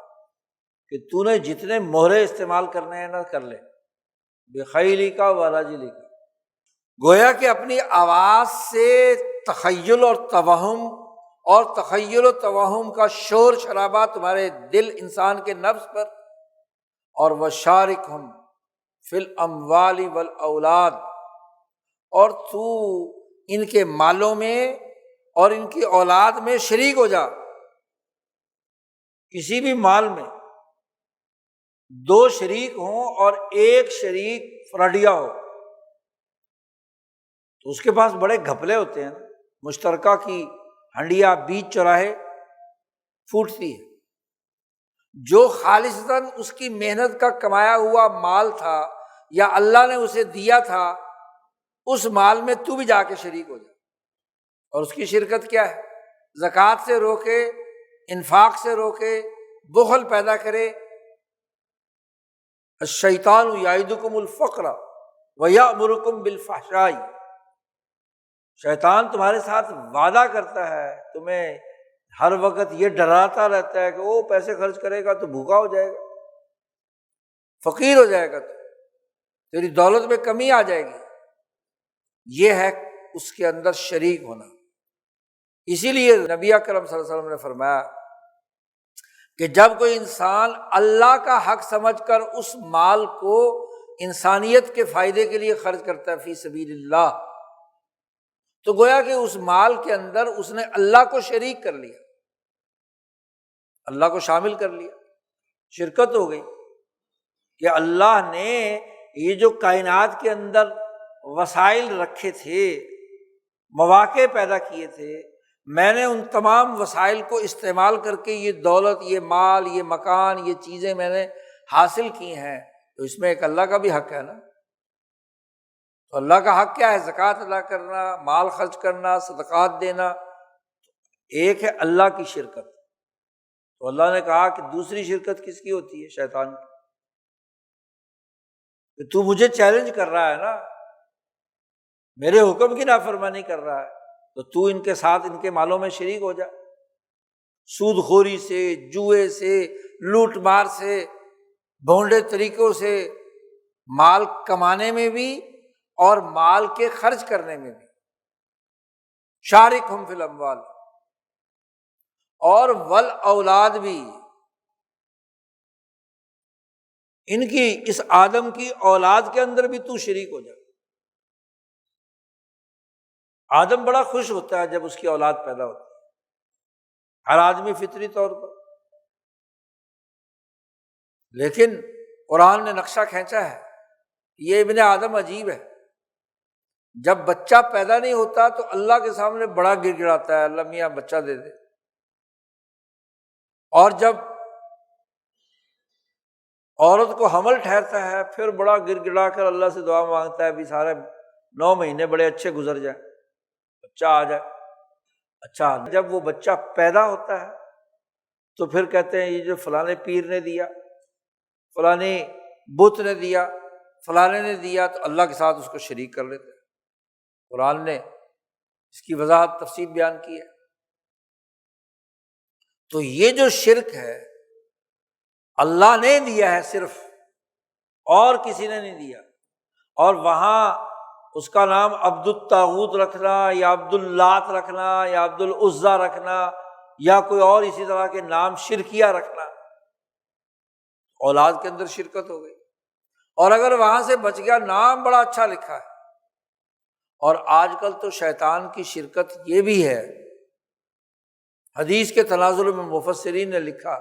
کہ تو نے جتنے مہرے استعمال کرنے ہیں نہ کر لے، بخیلی کا وراجلی کا۔ گویا کہ اپنی آواز سے تخیل اور توہم، اور تخیل و توہم کا شور شرابہ تمہارے دل انسان کے نفس پر، اور وشارکہم فی الاموال والاولاد، اور تو ان کے مالوں میں اور ان کی اولاد میں شریک ہو جا۔ کسی بھی مال میں دو شریک ہوں اور ایک شریک فراڈیا ہو تو اس کے پاس بڑے گھپلے ہوتے ہیں۔ مشترکہ کی ہنڈیا بیچ چوراہے پھوٹتی ہے۔ جو خالصتاً اس کی محنت کا کمایا ہوا مال تھا یا اللہ نے اسے دیا تھا، اس مال میں تو بھی جا کے شریک ہو جا۔ اور اس کی شرکت کیا ہے؟ زکوٰۃ سے روکے، انفاق سے روکے، بخل پیدا کرے۔ الشیطان یعدکم الفقر ویأمرکم بالفحشاء، شیطان تمہارے ساتھ وعدہ کرتا ہے، تمہیں ہر وقت یہ ڈراتا رہتا ہے کہ وہ پیسے خرچ کرے گا تو بھوکا ہو جائے گا، فقیر ہو جائے گا، تو تیری دولت میں کمی آ جائے گی۔ یہ ہے اس کے اندر شریک ہونا۔ اسی لیے نبی اکرم صلی اللہ علیہ وسلم نے فرمایا کہ جب کوئی انسان اللہ کا حق سمجھ کر اس مال کو انسانیت کے فائدے کے لیے خرچ کرتا ہے فی سبیل اللہ، تو گویا کہ اس مال کے اندر اس نے اللہ کو شریک کر لیا، اللہ کو شامل کر لیا، شرکت ہو گئی کہ اللہ نے یہ جو کائنات کے اندر وسائل رکھے تھے، مواقع پیدا کیے تھے، میں نے ان تمام وسائل کو استعمال کر کے یہ دولت، یہ مال، یہ مکان، یہ چیزیں میں نے حاصل کی ہیں، تو اس میں ایک اللہ کا بھی حق ہے نا۔ تو اللہ کا حق کیا ہے؟ زکوٰۃ ادا کرنا، مال خرچ کرنا، صدقات دینا۔ ایک ہے اللہ کی شرکت۔ تو اللہ نے کہا کہ دوسری شرکت کس کی ہوتی ہے؟ شیطان کی۔ کہ تو مجھے چیلنج کر رہا ہے نا، میرے حکم کی نافرمانی کر رہا ہے، تو تو ان کے ساتھ ان کے مالوں میں شریک ہو جا۔ سود خوری سے، جوئے سے، لوٹ مار سے، بھونڈے طریقوں سے مال کمانے میں بھی اور مال کے خرچ کرنے میں بھی۔ شارکہم فی الاموال، اور والاولاد بھی، ان کی، اس آدم کی اولاد کے اندر بھی تو شریک ہو جا۔ آدم بڑا خوش ہوتا ہے جب اس کی اولاد پیدا ہوتی ہے، ہر آدمی فطری طور پر، لیکن قرآن نے نقشہ کھینچا ہے، یہ ابن آدم عجیب ہے، جب بچہ پیدا نہیں ہوتا تو اللہ کے سامنے بڑا گر گڑاتا ہے، اللہ میاں بچہ دے دے، اور جب عورت کو حمل ٹھہرتا ہے پھر بڑا گر گڑا کر اللہ سے دعا مانگتا ہے بھی سارے 9 مہینے بڑے اچھے گزر جائیں، بچہ آ جائے۔ اچھا جب وہ بچہ پیدا ہوتا ہے تو پھر کہتے ہیں یہ جو فلانے پیر نے دیا، فلانے بت نے دیا، فلانے نے دیا، تو اللہ کے ساتھ اس کو شریک کر لیتے ہیں۔ قرآن نے اس کی وضاحت تفصیل بیان کی ہے۔ تو یہ جو شرک ہے اللہ نے دیا ہے صرف، اور کسی نے نہیں دیا، اور وہاں اس کا نام عبد الطاغوت رکھنا یا عبد اللات رکھنا یا عبد العزیٰ رکھنا یا کوئی اور اسی طرح کے نام شرکیہ رکھنا، اولاد کے اندر شرکت ہو گئی۔ اور اگر وہاں سے بچ گیا، نام بڑا اچھا لکھا ہے، اور آج کل تو شیطان کی شرکت یہ بھی ہے، حدیث کے تناظر میں مفسرین نے لکھا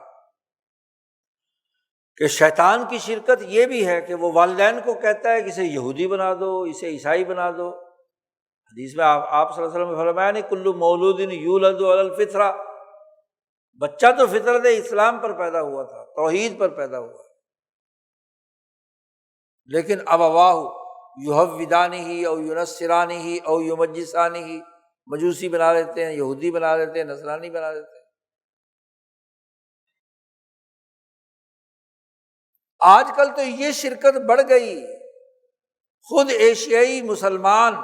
کہ شیطان کی شرکت یہ بھی ہے کہ وہ والدین کو کہتا ہے کہ اسے یہودی بنا دو، اسے عیسائی بنا دو۔ حدیث میں آپ صلی اللہ علیہ وسلم نے فرمایا نہیں کل مولود یولد علی الفطرہ، بچہ تو فطرت اسلام پر پیدا ہوا تھا، توحید پر پیدا ہوا، لیکن ابواہ یحودانہ او ینصرانہ او یمجسانہ، مجوسی بنا لیتے ہیں، یہودی بنا لیتے ہیں، نصرانی بنا لیتے ہیں۔ آج کل تو یہ شرکت بڑھ گئی، خود ایشیائی مسلمان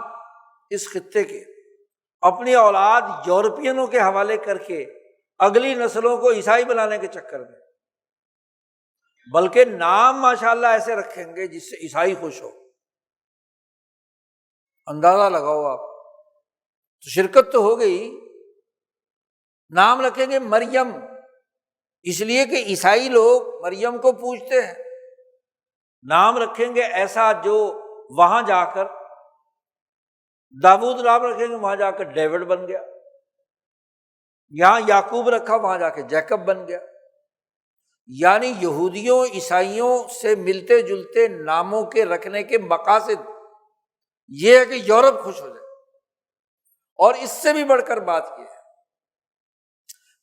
اس خطے کے اپنی اولاد یورپینوں کے حوالے کر کے اگلی نسلوں کو عیسائی بنانے کے چکر میں، بلکہ نام ماشاءاللہ ایسے رکھیں گے جس سے عیسائی خوش ہو۔ اندازہ لگاؤ آپ، تو شرکت تو ہو گئی۔ نام رکھیں گے مریم، اس لیے کہ عیسائی لوگ مریم کو پوجتے ہیں۔ نام رکھیں گے ایسا جو وہاں جا کر داؤد نام رکھیں گے، وہاں جا کر ڈیوڈ بن گیا، یہاں یعقوب رکھا وہاں جا کے جیکب بن گیا۔ یعنی یہودیوں عیسائیوں سے ملتے جلتے ناموں کے رکھنے کے مقاصد یہ ہے کہ یورپ خوش ہو جائے۔ اور اس سے بھی بڑھ کر بات یہ ہے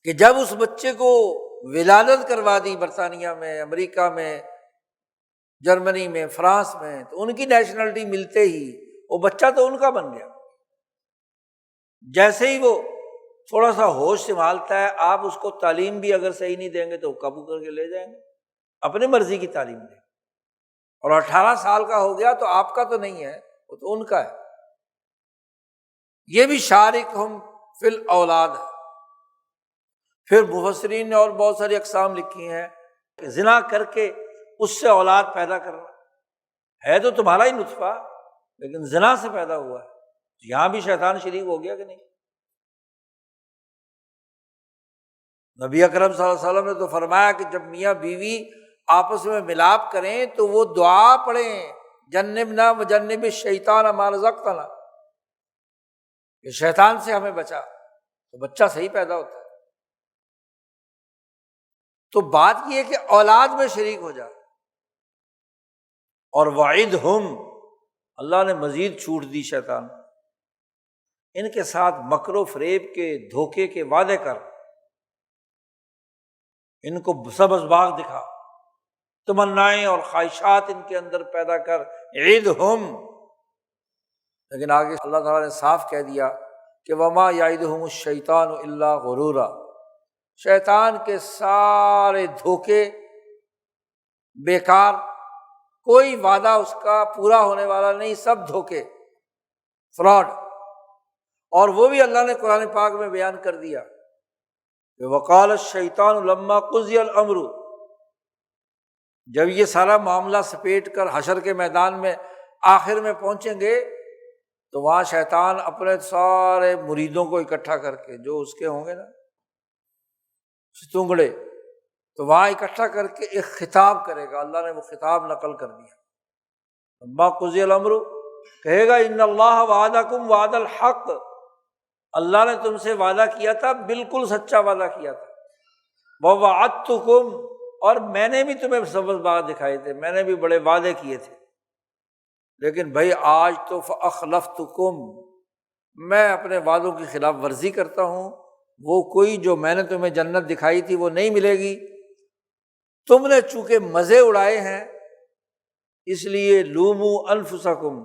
کہ جب اس بچے کو ولادت کروا دی برطانیہ میں، امریکہ میں، جرمنی میں، فرانس میں، تو ان کی نیشنلٹی ملتے ہی وہ بچہ تو ان کا بن گیا۔ جیسے ہی وہ تھوڑا سا ہوش سنبھالتا ہے، آپ اس کو تعلیم بھی اگر صحیح نہیں دیں گے تو وہ قبول کر کے لے جائیں گے، اپنی مرضی کی تعلیم دیں، اور 18 سال کا ہو گیا تو آپ کا تو نہیں ہے، وہ تو ان کا ہے۔ یہ بھی شارکہم فی الاولاد ہے۔ پھر مفسرین نے اور بہت ساری اقسام لکھی ہیں کہ زنا کر کے اس سے اولاد پیدا کرنا ہے، تو تمہارا ہی نطفہ لیکن زنا سے پیدا ہوا ہے، یہاں بھی شیطان شریک ہو گیا کہ نہیں؟ نبی اکرم صلی اللہ علیہ وسلم نے تو فرمایا کہ جب میاں بیوی آپس میں ملاپ کریں تو وہ دعا پڑھیں، جنبنا وجنب الشیطان ما رزقتنا، کہ شیطان سے ہمیں بچا، تو بچہ صحیح پیدا ہوتا ہے۔ تو بات یہ ہے کہ اولاد میں شریک ہو جا۔ اور وعدہم، اللہ نے مزید چھوٹ دی شیطان، ان کے ساتھ مکر و فریب کے، دھوکے کے وعدے کر، ان کو سبز باغ دکھا، تمنائیں اور خواہشات ان کے اندر پیدا کر، عیدہم۔ لیکن آگے اللہ تعالیٰ نے صاف کہہ دیا کہ وما یعدہم الشیطان الا غرورا، شیطان کے سارے دھوکے بیکار، کوئی وعدہ اس کا پورا ہونے والا نہیں، سب دھوکے، فراڈ۔ اور وہ بھی اللہ نے قرآن پاک میں بیان کر دیا کہ وقال الشیطان لما قضی الامر، جب یہ سارا معاملہ سپیٹ کر حشر کے میدان میں آخر میں پہنچیں گے تو وہاں شیطان اپنے سارے مریدوں کو اکٹھا کر کے، جو اس کے ہوں گے نا ستونگڑے، تو وہاں اکٹھا کر کے ایک خطاب کرے گا۔ اللہ نے وہ خطاب نقل کر دیا، لما قضی الامر کہے گا ان اللہ وعدکم وعد الحق، اللہ نے تم سے وعدہ کیا تھا، بالکل سچا وعدہ کیا تھا، ووعدتکم، اور میں نے بھی تمہیں سبز باغ دکھائے تھے، میں نے بھی بڑے وعدے کیے تھے، لیکن بھائی آج تو فاخلفتکم، میں اپنے وعدوں کی خلاف ورزی کرتا ہوں، وہ کوئی جو میں نے تمہیں جنت دکھائی تھی وہ نہیں ملے گی، تم نے چونکہ مزے اڑائے ہیں اس لیے لوموا انفسکم،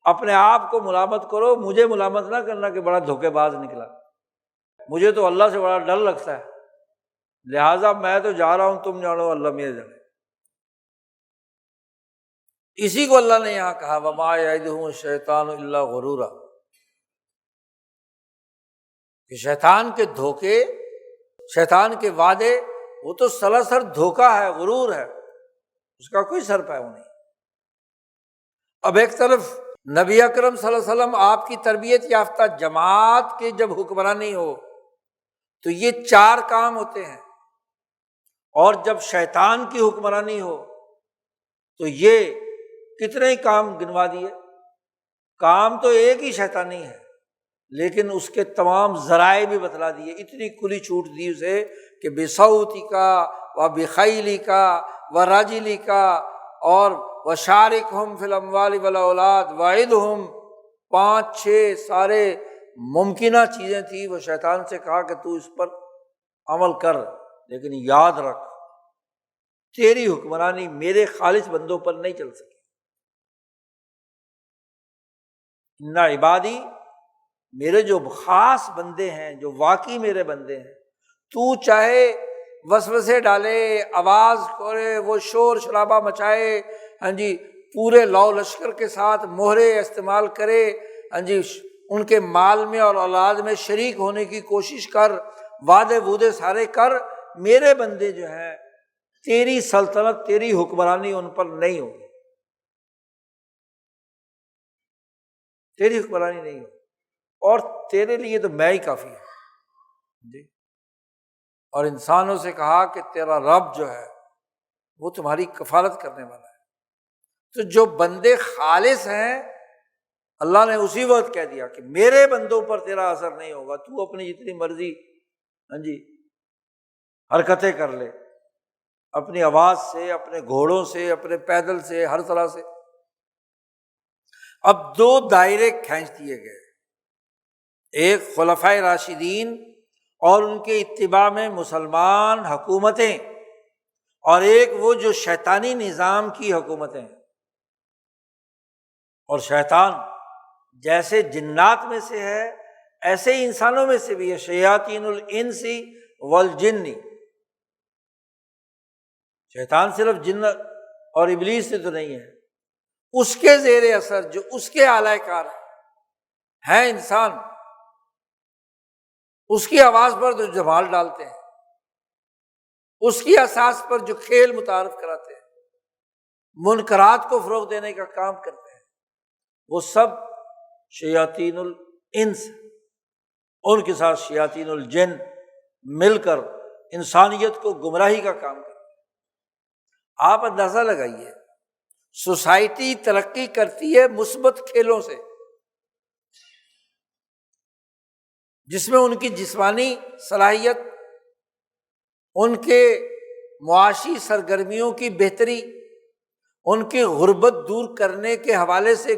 اپنے آپ کو ملامت کرو، مجھے ملامت نہ کرنا کہ بڑا دھوکے باز نکلا، مجھے تو اللہ سے بڑا ڈر لگتا ہے، لہٰذا میں تو جا رہا ہوں، تم جانو اللہ میرے جانے۔ اسی کو اللہ نے یہاں کہا وما یعدہم الشیطان الا غرورا، کہ شیطان کے دھوکے، شیطان کے وعدے وہ تو سراسر دھوکہ ہے، غرور ہے، اس کا کوئی سر پاؤں نہیں۔ اب ایک طرف نبی اکرم صلی اللہ علیہ وسلم آپ کی تربیت یافتہ جماعت کے جب حکمرانی ہو تو یہ 4 کام ہوتے ہیں، اور جب شیطان کی حکمرانی ہو تو یہ کتنے ہی کام گنوا دیے۔ کام تو ایک ہی شیطانی ہے، لیکن اس کے تمام ذرائع بھی بتلا دیے، اتنی کھلی چھوٹ دی اسے کہ بصوتی کا و بخیلی کا و راجلی کا اور وشارکہم فی الاموال والاولاد وعدہم، 5-6 سارے ممکنہ چیزیں تھیں، وہ شیطان سے کہا کہ تو اس پر عمل کر، لیکن یاد رکھ تیری حکمرانی میرے خالص بندوں پر نہیں چل سکی۔ ان عبادی، میرے جو خاص بندے ہیں، جو واقعی میرے بندے ہیں، تو چاہے وسوسے ڈالے، آواز کرے، وہ شور شرابہ مچائے، ہاں جی پورے لو لشکر کے ساتھ مہرے استعمال کرے، ہاں جی ان کے مال میں اور اولاد میں شریک ہونے کی کوشش کر، وعدے وعدے سارے کر، میرے بندے جو ہیں تیری سلطنت، تیری حکمرانی ان پر نہیں ہوگی، تیری حکمرانی نہیں ہوگی، اور تیرے لیے تو میں ہی کافی ہوں جی۔ اور انسانوں سے کہا کہ تیرا رب جو ہے وہ تمہاری کفالت کرنے والا ہے۔ تو جو بندے خالص ہیں اللہ نے اسی وقت کہہ دیا کہ میرے بندوں پر تیرا اثر نہیں ہوگا، تو اپنی جتنی مرضی ہاں جی حرکتیں کر لے، اپنی آواز سے، اپنے گھوڑوں سے، اپنے پیدل سے، ہر طرح سے۔ اب 2 دائرے کھینچ دیے گئے، ایک خلفائے راشدین اور ان کے اتباع میں مسلمان حکومتیں، اور ایک وہ جو شیطانی نظام کی حکومتیں۔ اور شیطان جیسے جنات میں سے ہے ایسے ہی انسانوں میں سے بھی ہے، شیاطین الانس والجن، شیطان صرف جن اور ابلیس سے تو نہیں ہے، اس کے زیر اثر جو اس کے اعلی کار ہیں انسان، اس کی آواز پر جو جمال ڈالتے ہیں، اس کی اساس پر جو کھیل متعارف کراتے ہیں، منکرات کو فروغ دینے کا کام کرتے ہیں، وہ سب شیاطین الانس، ان کے ساتھ شیاطین الجن مل کر انسانیت کو گمراہی کا کام کرتے ہیں۔ آپ اندازہ لگائیے، سوسائٹی ترقی کرتی ہے مثبت کھیلوں سے، جس میں ان کی جسمانی صلاحیت، ان کے معاشی سرگرمیوں کی بہتری، ان کی غربت دور کرنے کے حوالے سے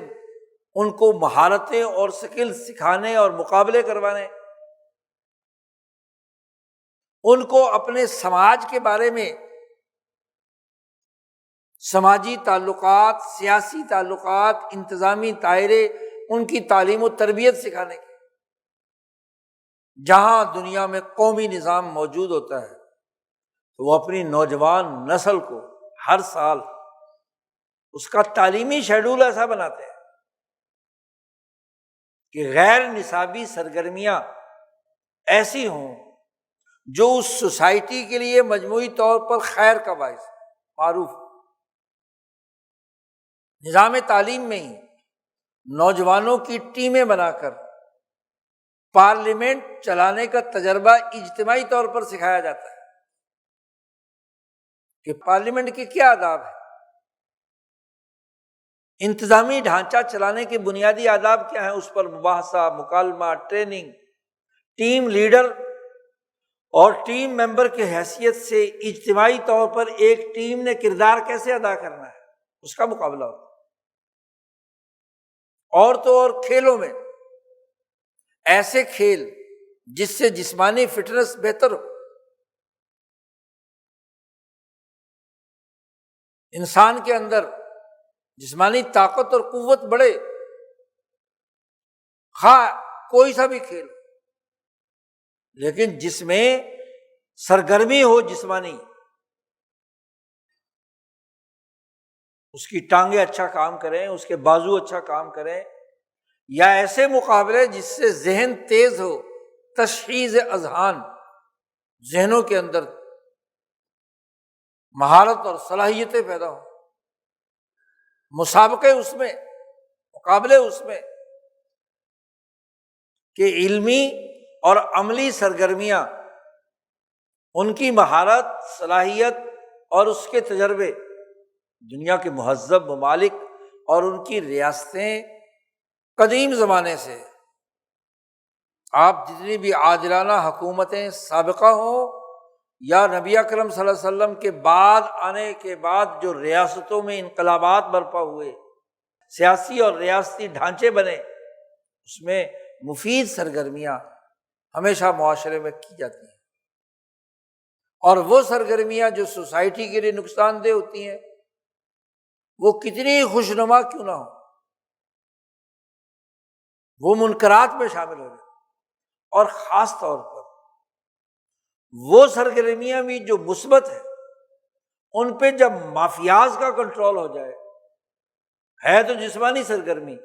ان کو مہارتیں اور سکل سکھانے اور مقابلے کروانے، ان کو اپنے سماج کے بارے میں، سماجی تعلقات، سیاسی تعلقات، انتظامی دائرے، ان کی تعلیم و تربیت سکھانے کے۔ جہاں دنیا میں قومی نظام موجود ہوتا ہے تو وہ اپنی نوجوان نسل کو ہر سال اس کا تعلیمی شیڈول ایسا بناتے ہیں کہ غیر نصابی سرگرمیاں ایسی ہوں جو اس سوسائٹی کے لیے مجموعی طور پر خیر کا باعث معروف۔ نظام تعلیم میں ہی نوجوانوں کی ٹیمیں بنا کر پارلیمنٹ چلانے کا تجربہ اجتماعی طور پر سکھایا جاتا ہے کہ پارلیمنٹ کے کیا آداب ہے، انتظامی ڈھانچہ چلانے کے بنیادی آداب کیا ہیں؟ اس پر مباحثہ، مکالمہ، ٹریننگ، ٹیم لیڈر اور ٹیم ممبر کی حیثیت سے اجتماعی طور پر ایک ٹیم نے کردار کیسے ادا کرنا ہے، اس کا مقابلہ ہوتا ہے۔ اور تو اور کھیلوں میں ایسے کھیل جس سے جسمانی فٹنس بہتر ہو، انسان کے اندر جسمانی طاقت اور قوت بڑھے، خواہ کوئی سا بھی کھیل، لیکن جس میں سرگرمی ہو جسمانی، اس کی ٹانگیں اچھا کام کریں، اس کے بازو اچھا کام کریں، یا ایسے مقابلے جس سے ذہن تیز ہو، تشخیص اذہان، ذہنوں کے اندر مہارت اور صلاحیتیں پیدا ہوں، مسابقے اس میں، مقابلے اس میں، کہ علمی اور عملی سرگرمیاں، ان کی مہارت، صلاحیت اور اس کے تجربے دنیا کے مہذب ممالک اور ان کی ریاستیں قدیم زمانے سے، آپ جتنی بھی عادلانہ حکومتیں سابقہ ہوں یا نبی اکرم صلی اللہ علیہ وسلم کے بعد آنے کے بعد جو ریاستوں میں انقلابات برپا ہوئے، سیاسی اور ریاستی ڈھانچے بنے، اس میں مفید سرگرمیاں ہمیشہ معاشرے میں کی جاتی ہیں، اور وہ سرگرمیاں جو سوسائٹی کے لیے نقصان دہ ہوتی ہیں، وہ کتنی خوشنما کیوں نہ ہو، وہ منکرات میں شامل ہو جائے۔ اور خاص طور پر وہ سرگرمیاں بھی جو مثبت ہیں، ان پہ جب مافیاز کا کنٹرول ہو جائے، ہے تو جسمانی سرگرمی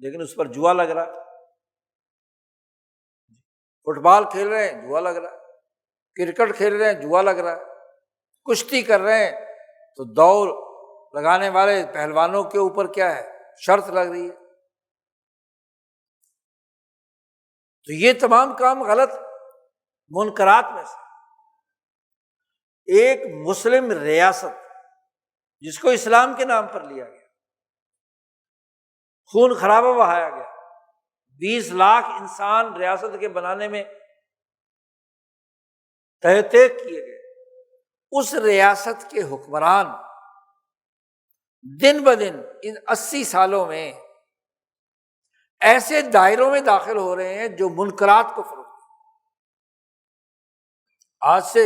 لیکن اس پر جوا لگ رہا، فٹ بال کھیل رہے ہیں جوا لگ رہا ہے، کرکٹ کھیل رہے ہیں جوا لگ رہا ہے، کشتی کر رہے ہیں تو دوڑ لگانے والے پہلوانوں کے اوپر کیا ہے، شرط لگ رہی ہے۔ تو یہ تمام کام غلط منکرات میں سے۔ ایک مسلم ریاست جس کو اسلام کے نام پر لیا گیا، خون خرابہ بہایا گیا، 20 لاکھ انسان ریاست کے بنانے میں تحقیق کیے گئے، اس ریاست کے حکمران دن بدن ان 80 سالوں میں ایسے دائروں میں داخل ہو رہے ہیں جو منکرات کو فروغ دیں۔ آج سے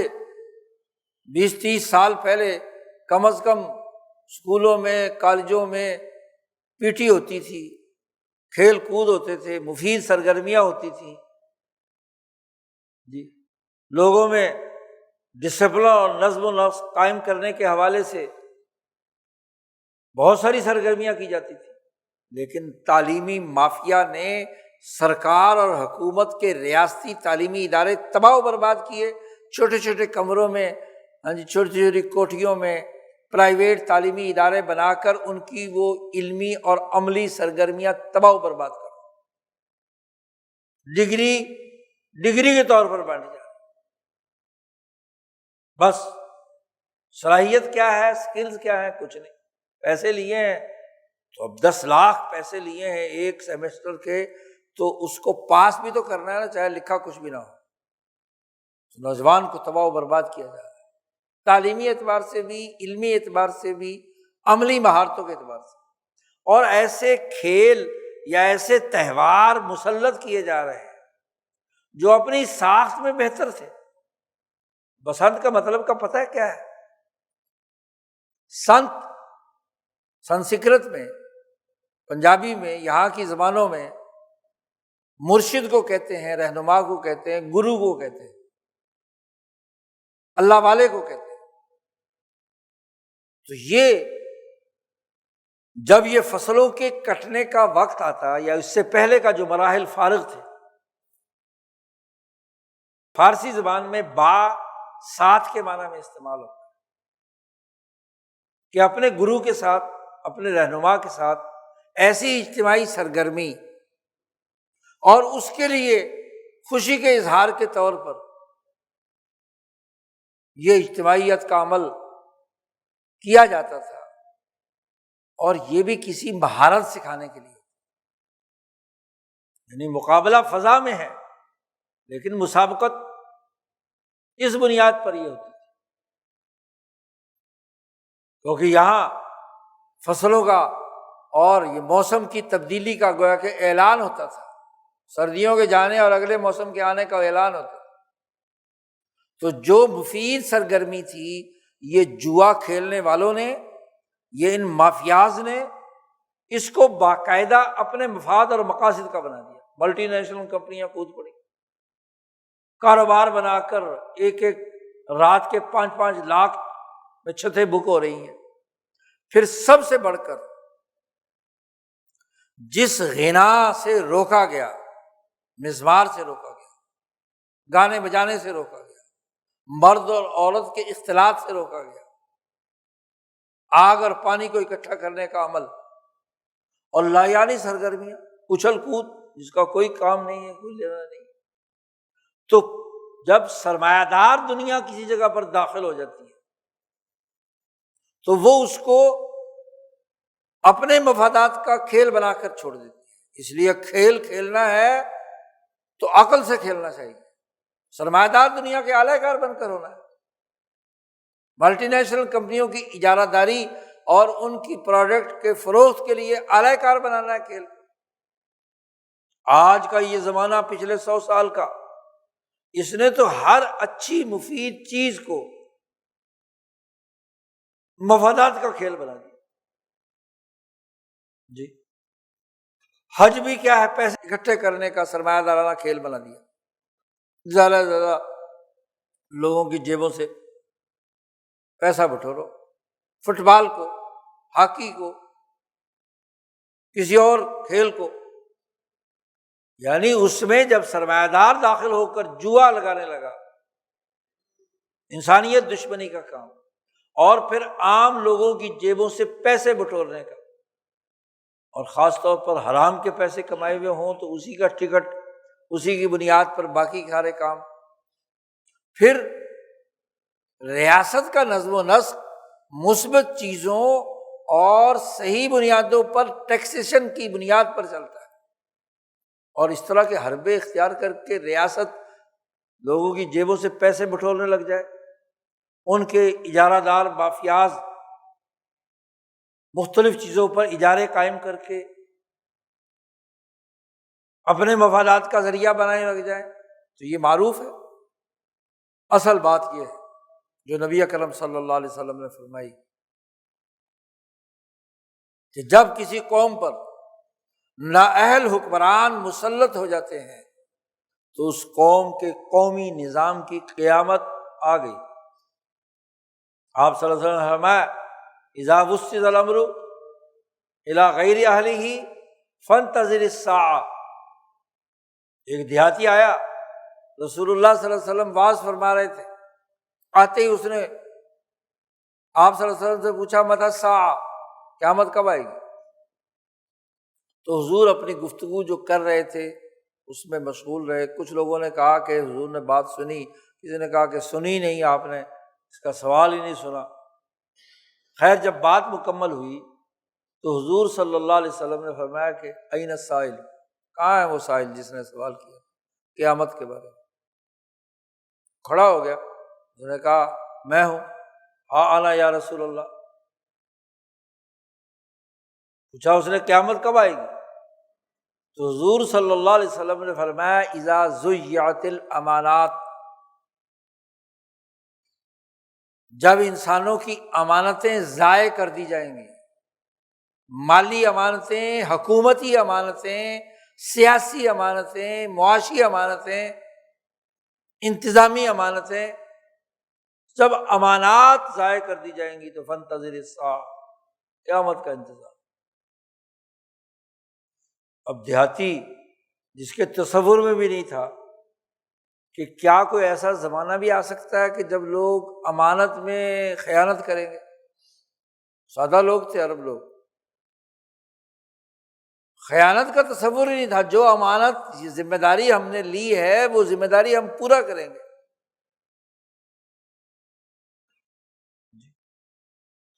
20-30 سال پہلے کم از کم اسکولوں میں، کالجوں میں پی ٹی ہوتی تھی، کھیل کود ہوتے تھے، مفید سرگرمیاں ہوتی تھیں جی، لوگوں میں ڈسپلن اور نظم و نسق قائم کرنے کے حوالے سے بہت ساری سرگرمیاں کی جاتی تھیں، لیکن تعلیمی مافیا نے سرکار اور حکومت کے ریاستی تعلیمی ادارے تباہ و برباد کیے، چھوٹے چھوٹے کمروں میں، چھوٹی چھوٹی کوٹھیوں میں پرائیویٹ تعلیمی ادارے بنا کر ان کی وہ علمی اور عملی سرگرمیاں تباہ و برباد کر، ڈگری کے طور پر بانٹی جا رہی، بس صلاحیت کیا ہے، سکلز کیا ہے، کچھ نہیں، پیسے لیے ہیں تو اب 10 لاکھ پیسے لیے ہیں ایک سیمسٹر کے، تو اس کو پاس بھی تو کرنا ہے نا، چاہے لکھا کچھ بھی نہ ہو۔ تو نوجوان کو تباہ و برباد کیا جا رہا ہے، تعلیمی اعتبار سے بھی، علمی اعتبار سے بھی، عملی مہارتوں کے اعتبار سے، اور ایسے کھیل یا ایسے تہوار مسلط کیے جا رہے ہیں جو اپنی ساخت میں بہتر تھے۔ بسنت کا مطلب کا پتہ ہے کیا ہے؟ سنسکرت میں، پنجابی میں، یہاں کی زبانوں میں مرشد کو کہتے ہیں، رہنما کو کہتے ہیں، گرو کو کہتے ہیں، اللہ والے کو کہتے ہیں۔ تو یہ جب یہ فصلوں کے کٹنے کا وقت آتا یا اس سے پہلے کا جو مراحل فارغ تھے، فارسی زبان میں با ساتھ کے معنی میں استعمال ہوتا ہے کہ اپنے گرو کے ساتھ، اپنے رہنما کے ساتھ ایسی اجتماعی سرگرمی اور اس کے لیے خوشی کے اظہار کے طور پر یہ اجتماعیت کا عمل کیا جاتا تھا، اور یہ بھی کسی مہارت سکھانے کے لیے، یعنی مقابلہ فضا میں ہے لیکن مسابقت اس بنیاد پر یہ ہوتی ہے، کیونکہ یہاں فصلوں کا اور یہ موسم کی تبدیلی کا گویا کہ اعلان ہوتا تھا، سردیوں کے جانے اور اگلے موسم کے آنے کا اعلان ہوتا تھا۔ تو جو مفید سرگرمی تھی یہ جوا کھیلنے والوں نے، یہ ان مافیاز نے اس کو باقاعدہ اپنے مفاد اور مقاصد کا بنا دیا۔ ملٹی نیشنل کمپنیاں کود پڑی، کاروبار بنا کر ایک ایک رات کے 5-5 لاکھ میں چھتیں بک ہو رہی ہیں۔ پھر سب سے بڑھ کر جس غنا سے روکا گیا، مزمار سے روکا گیا، گانے بجانے سے روکا گیا، مرد اور عورت کے اختلاط سے روکا گیا، آگ اور پانی کو اکٹھا کرنے کا عمل اور لایعنی سرگرمیاں، اچھل کود جس کا کوئی کام نہیں ہے، کوئی لینا نہیں۔ تو جب سرمایہ دار دنیا کسی جگہ پر داخل ہو جاتی ہے تو وہ اس کو اپنے مفادات کا کھیل بنا کر چھوڑ دیتی ہے۔ اس لیے کھیل کھیلنا ہے تو عقل سے کھیلنا چاہیے، سرمایہ دار دنیا کے اعلی کار بن کر ہونا ہے، ملٹی نیشنل کمپنیوں کی اجارہ داری اور ان کی پروڈکٹ کے فروخت کے لیے اعلی کار بنانا ہے کھیل۔ آج کا یہ زمانہ پچھلے 100 سال کا، اس نے تو ہر اچھی مفید چیز کو مفادات کا کھیل بنا دیا۔ جی حج بھی کیا ہے؟ پیسے اکٹھے کرنے کا سرمایہ دارانہ کھیل بنا دیا، زیادہ سے زیادہ لوگوں کی جیبوں سے پیسہ بٹورو، فٹ بال کو، ہاکی کو، کسی اور کھیل کو، یعنی اس میں جب سرمایہ دار داخل ہو کر جوا لگانے لگا، انسانیت دشمنی کا کام، اور پھر عام لوگوں کی جیبوں سے پیسے بٹورنے کا، اور خاص طور پر حرام کے پیسے کمائے ہوئے ہوں تو اسی کا ٹکٹ، اسی کی بنیاد پر باقی سارے کام۔ پھر ریاست کا نظم و نسق مثبت چیزوں اور صحیح بنیادوں پر ٹیکسیشن کی بنیاد پر چلتا ہے، اور اس طرح کے حربے اختیار کر کے ریاست لوگوں کی جیبوں سے پیسے بٹورنے لگ جائے، ان کے اجارہ دار مافیاز مختلف چیزوں پر اجارے قائم کر کے اپنے مفادات کا ذریعہ بنانے لگ جائیں، تو یہ معروف ہے۔ اصل بات یہ ہے جو نبی اکرم صلی اللہ علیہ وسلم نے فرمائی کہ جب کسی قوم پر نااہل حکمران مسلط ہو جاتے ہیں تو اس قوم کے قومی نظام کی قیامت آ گئی۔ آپ صلی اللہ علیہ وسلم نے فرمایا اذا وسد الامر الی غیر اہلہ فانتظر الساعہ۔ ایک دیہاتی آیا، رسول اللہ صلی اللہ علیہ وسلم واعظ فرما رہے تھے، آتے ہی اس نے آپ صلی اللہ علیہ وسلم سے پوچھا متی الساعہ، قیامت کب آئے گی؟ تو حضور اپنی گفتگو جو کر رہے تھے اس میں مشغول رہے۔ کچھ لوگوں نے کہا کہ حضور نے بات سنی، کسی نے کہا کہ سنی نہیں، آپ نے اس کا سوال ہی نہیں سنا۔ خیر جب بات مکمل ہوئی تو حضور صلی اللہ علیہ وسلم نے فرمایا کہ این السائل، کہاں ہے وہ سائل جس نے سوال کیا قیامت کے بارے میں؟ کھڑا ہو گیا، انہوں نے کہا میں ہوں، ہاں انا یا رسول اللہ۔ پوچھا اس نے قیامت کب آئے گی؟ تو حضور صلی اللہ علیہ وسلم نے فرمایا اذا ضیعت الامانات، جب انسانوں کی امانتیں ضائع کر دی جائیں گی، مالی امانتیں، حکومتی امانتیں، سیاسی امانتیں، معاشی امانتیں، انتظامی امانتیں، جب امانات ضائع کر دی جائیں گی تو فانتظر الساعہ، قیامت کا انتظار۔ اب دیہاتی جس کے تصور میں بھی نہیں تھا کہ کیا کوئی ایسا زمانہ بھی آ سکتا ہے کہ جب لوگ امانت میں خیانت کریں گے، سادہ لوگ تھے عرب لوگ، خیانت کا تصور ہی نہیں تھا۔ جو امانت ذمہ داری ہم نے لی ہے وہ ذمہ داری ہم پورا کریں گے۔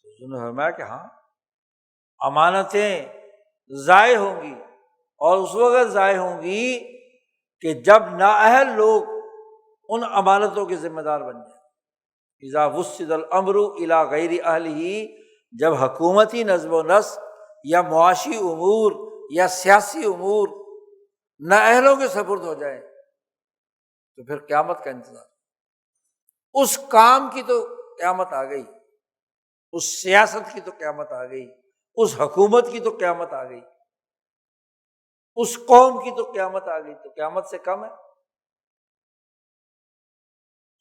تو انہوں نے فرمایا کہ ہاں امانتیں ضائع ہوں گی، اور اس وقت ضائع ہوں گی کہ جب نااہل لوگ ان امانتوں کے ذمہ دار بن جائیں۔ اذا وسد الامر الی غیر اہلہ، جب حکومتی نظم و نسق یا معاشی امور یا سیاسی امور نااہلوں کے سپرد ہو جائیں تو پھر قیامت کا انتظار۔ اس کام کی تو قیامت آ گئی، اس سیاست کی تو قیامت آ گئی، اس حکومت کی تو قیامت آ گئی، اس قوم کی تو قیامت آ گئی، تو قیامت سے کم ہے؟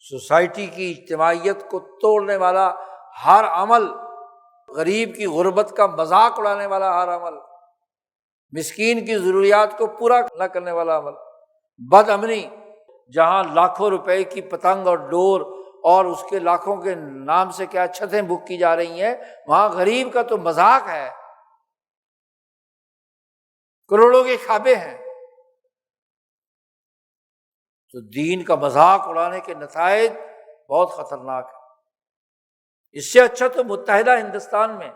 سوسائٹی کی اجتماعیت کو توڑنے والا ہر عمل، غریب کی غربت کا مذاق اڑانے والا ہر عمل، مسکین کی ضروریات کو پورا نہ کرنے والا عمل، بد امنی، جہاں لاکھوں روپے کی پتنگ اور ڈور اور اس کے لاکھوں کے نام سے کیا چھتیں بک کی جا رہی ہیں، وہاں غریب کا تو مذاق ہے، کروڑوں کے کھابے ہیں۔ تو دین کا مذاق اڑانے کے نتائج بہت خطرناک ہیں۔ اس سے اچھا تو متحدہ ہندوستان میں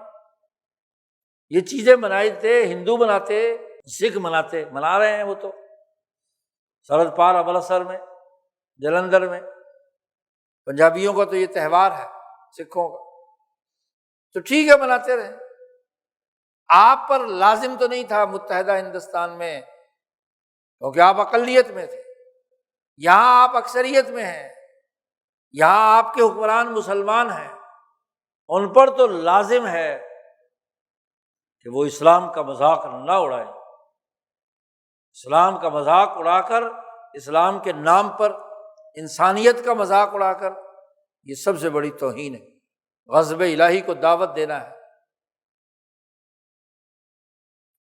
یہ چیزیں منائی تھے، ہندو مناتے، سکھ مناتے، منا رہے ہیں وہ تو، سرحد پار امرتسر میں، جلندھر میں، پنجابیوں کا تو یہ تہوار ہے، سکھوں کا تو ٹھیک ہے، مناتے رہے۔ آپ پر لازم تو نہیں تھا متحدہ ہندوستان میں، کیونکہ آپ اقلیت میں تھے۔ یہاں آپ اکثریت میں ہیں، یہاں آپ کے حکمران مسلمان ہیں، ان پر تو لازم ہے کہ وہ اسلام کا مذاق نہ اڑائیں۔ اسلام کا مذاق اڑا کر، اسلام کے نام پر انسانیت کا مذاق اڑا کر، یہ سب سے بڑی توہین ہے، غضب الہی کو دعوت دینا ہے۔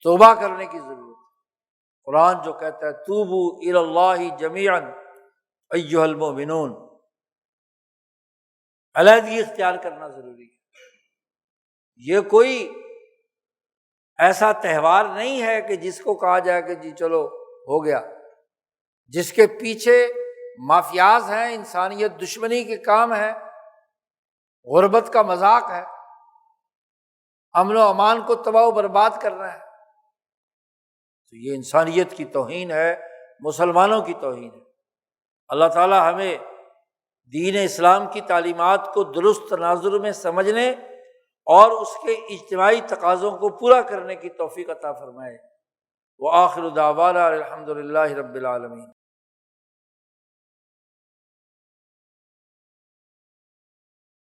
توبہ کرنے کی ضرورت ہے۔ قرآن جو کہتا ہے توبوا الی اللہ جمیعا ایھا المؤمنون، علیحدگی اختیار کرنا ضروری ہے۔ یہ کوئی ایسا تہوار نہیں ہے کہ جس کو کہا جائے کہ جی چلو ہو گیا، جس کے پیچھے مافیاز ہیں، انسانیت دشمنی کے کام ہیں، غربت کا مذاق ہے، امن و امان کو تباہ و برباد کرنا ہے، تو یہ انسانیت کی توہین ہے، مسلمانوں کی توہین ہے۔ اللہ تعالی ہمیں دین اسلام کی تعلیمات کو درست تناظر میں سمجھنے اور اس کے اجتماعی تقاضوں کو پورا کرنے کی توفیق عطا فرمائے۔ وآخر دعوانا الحمد للہ رب العالمین۔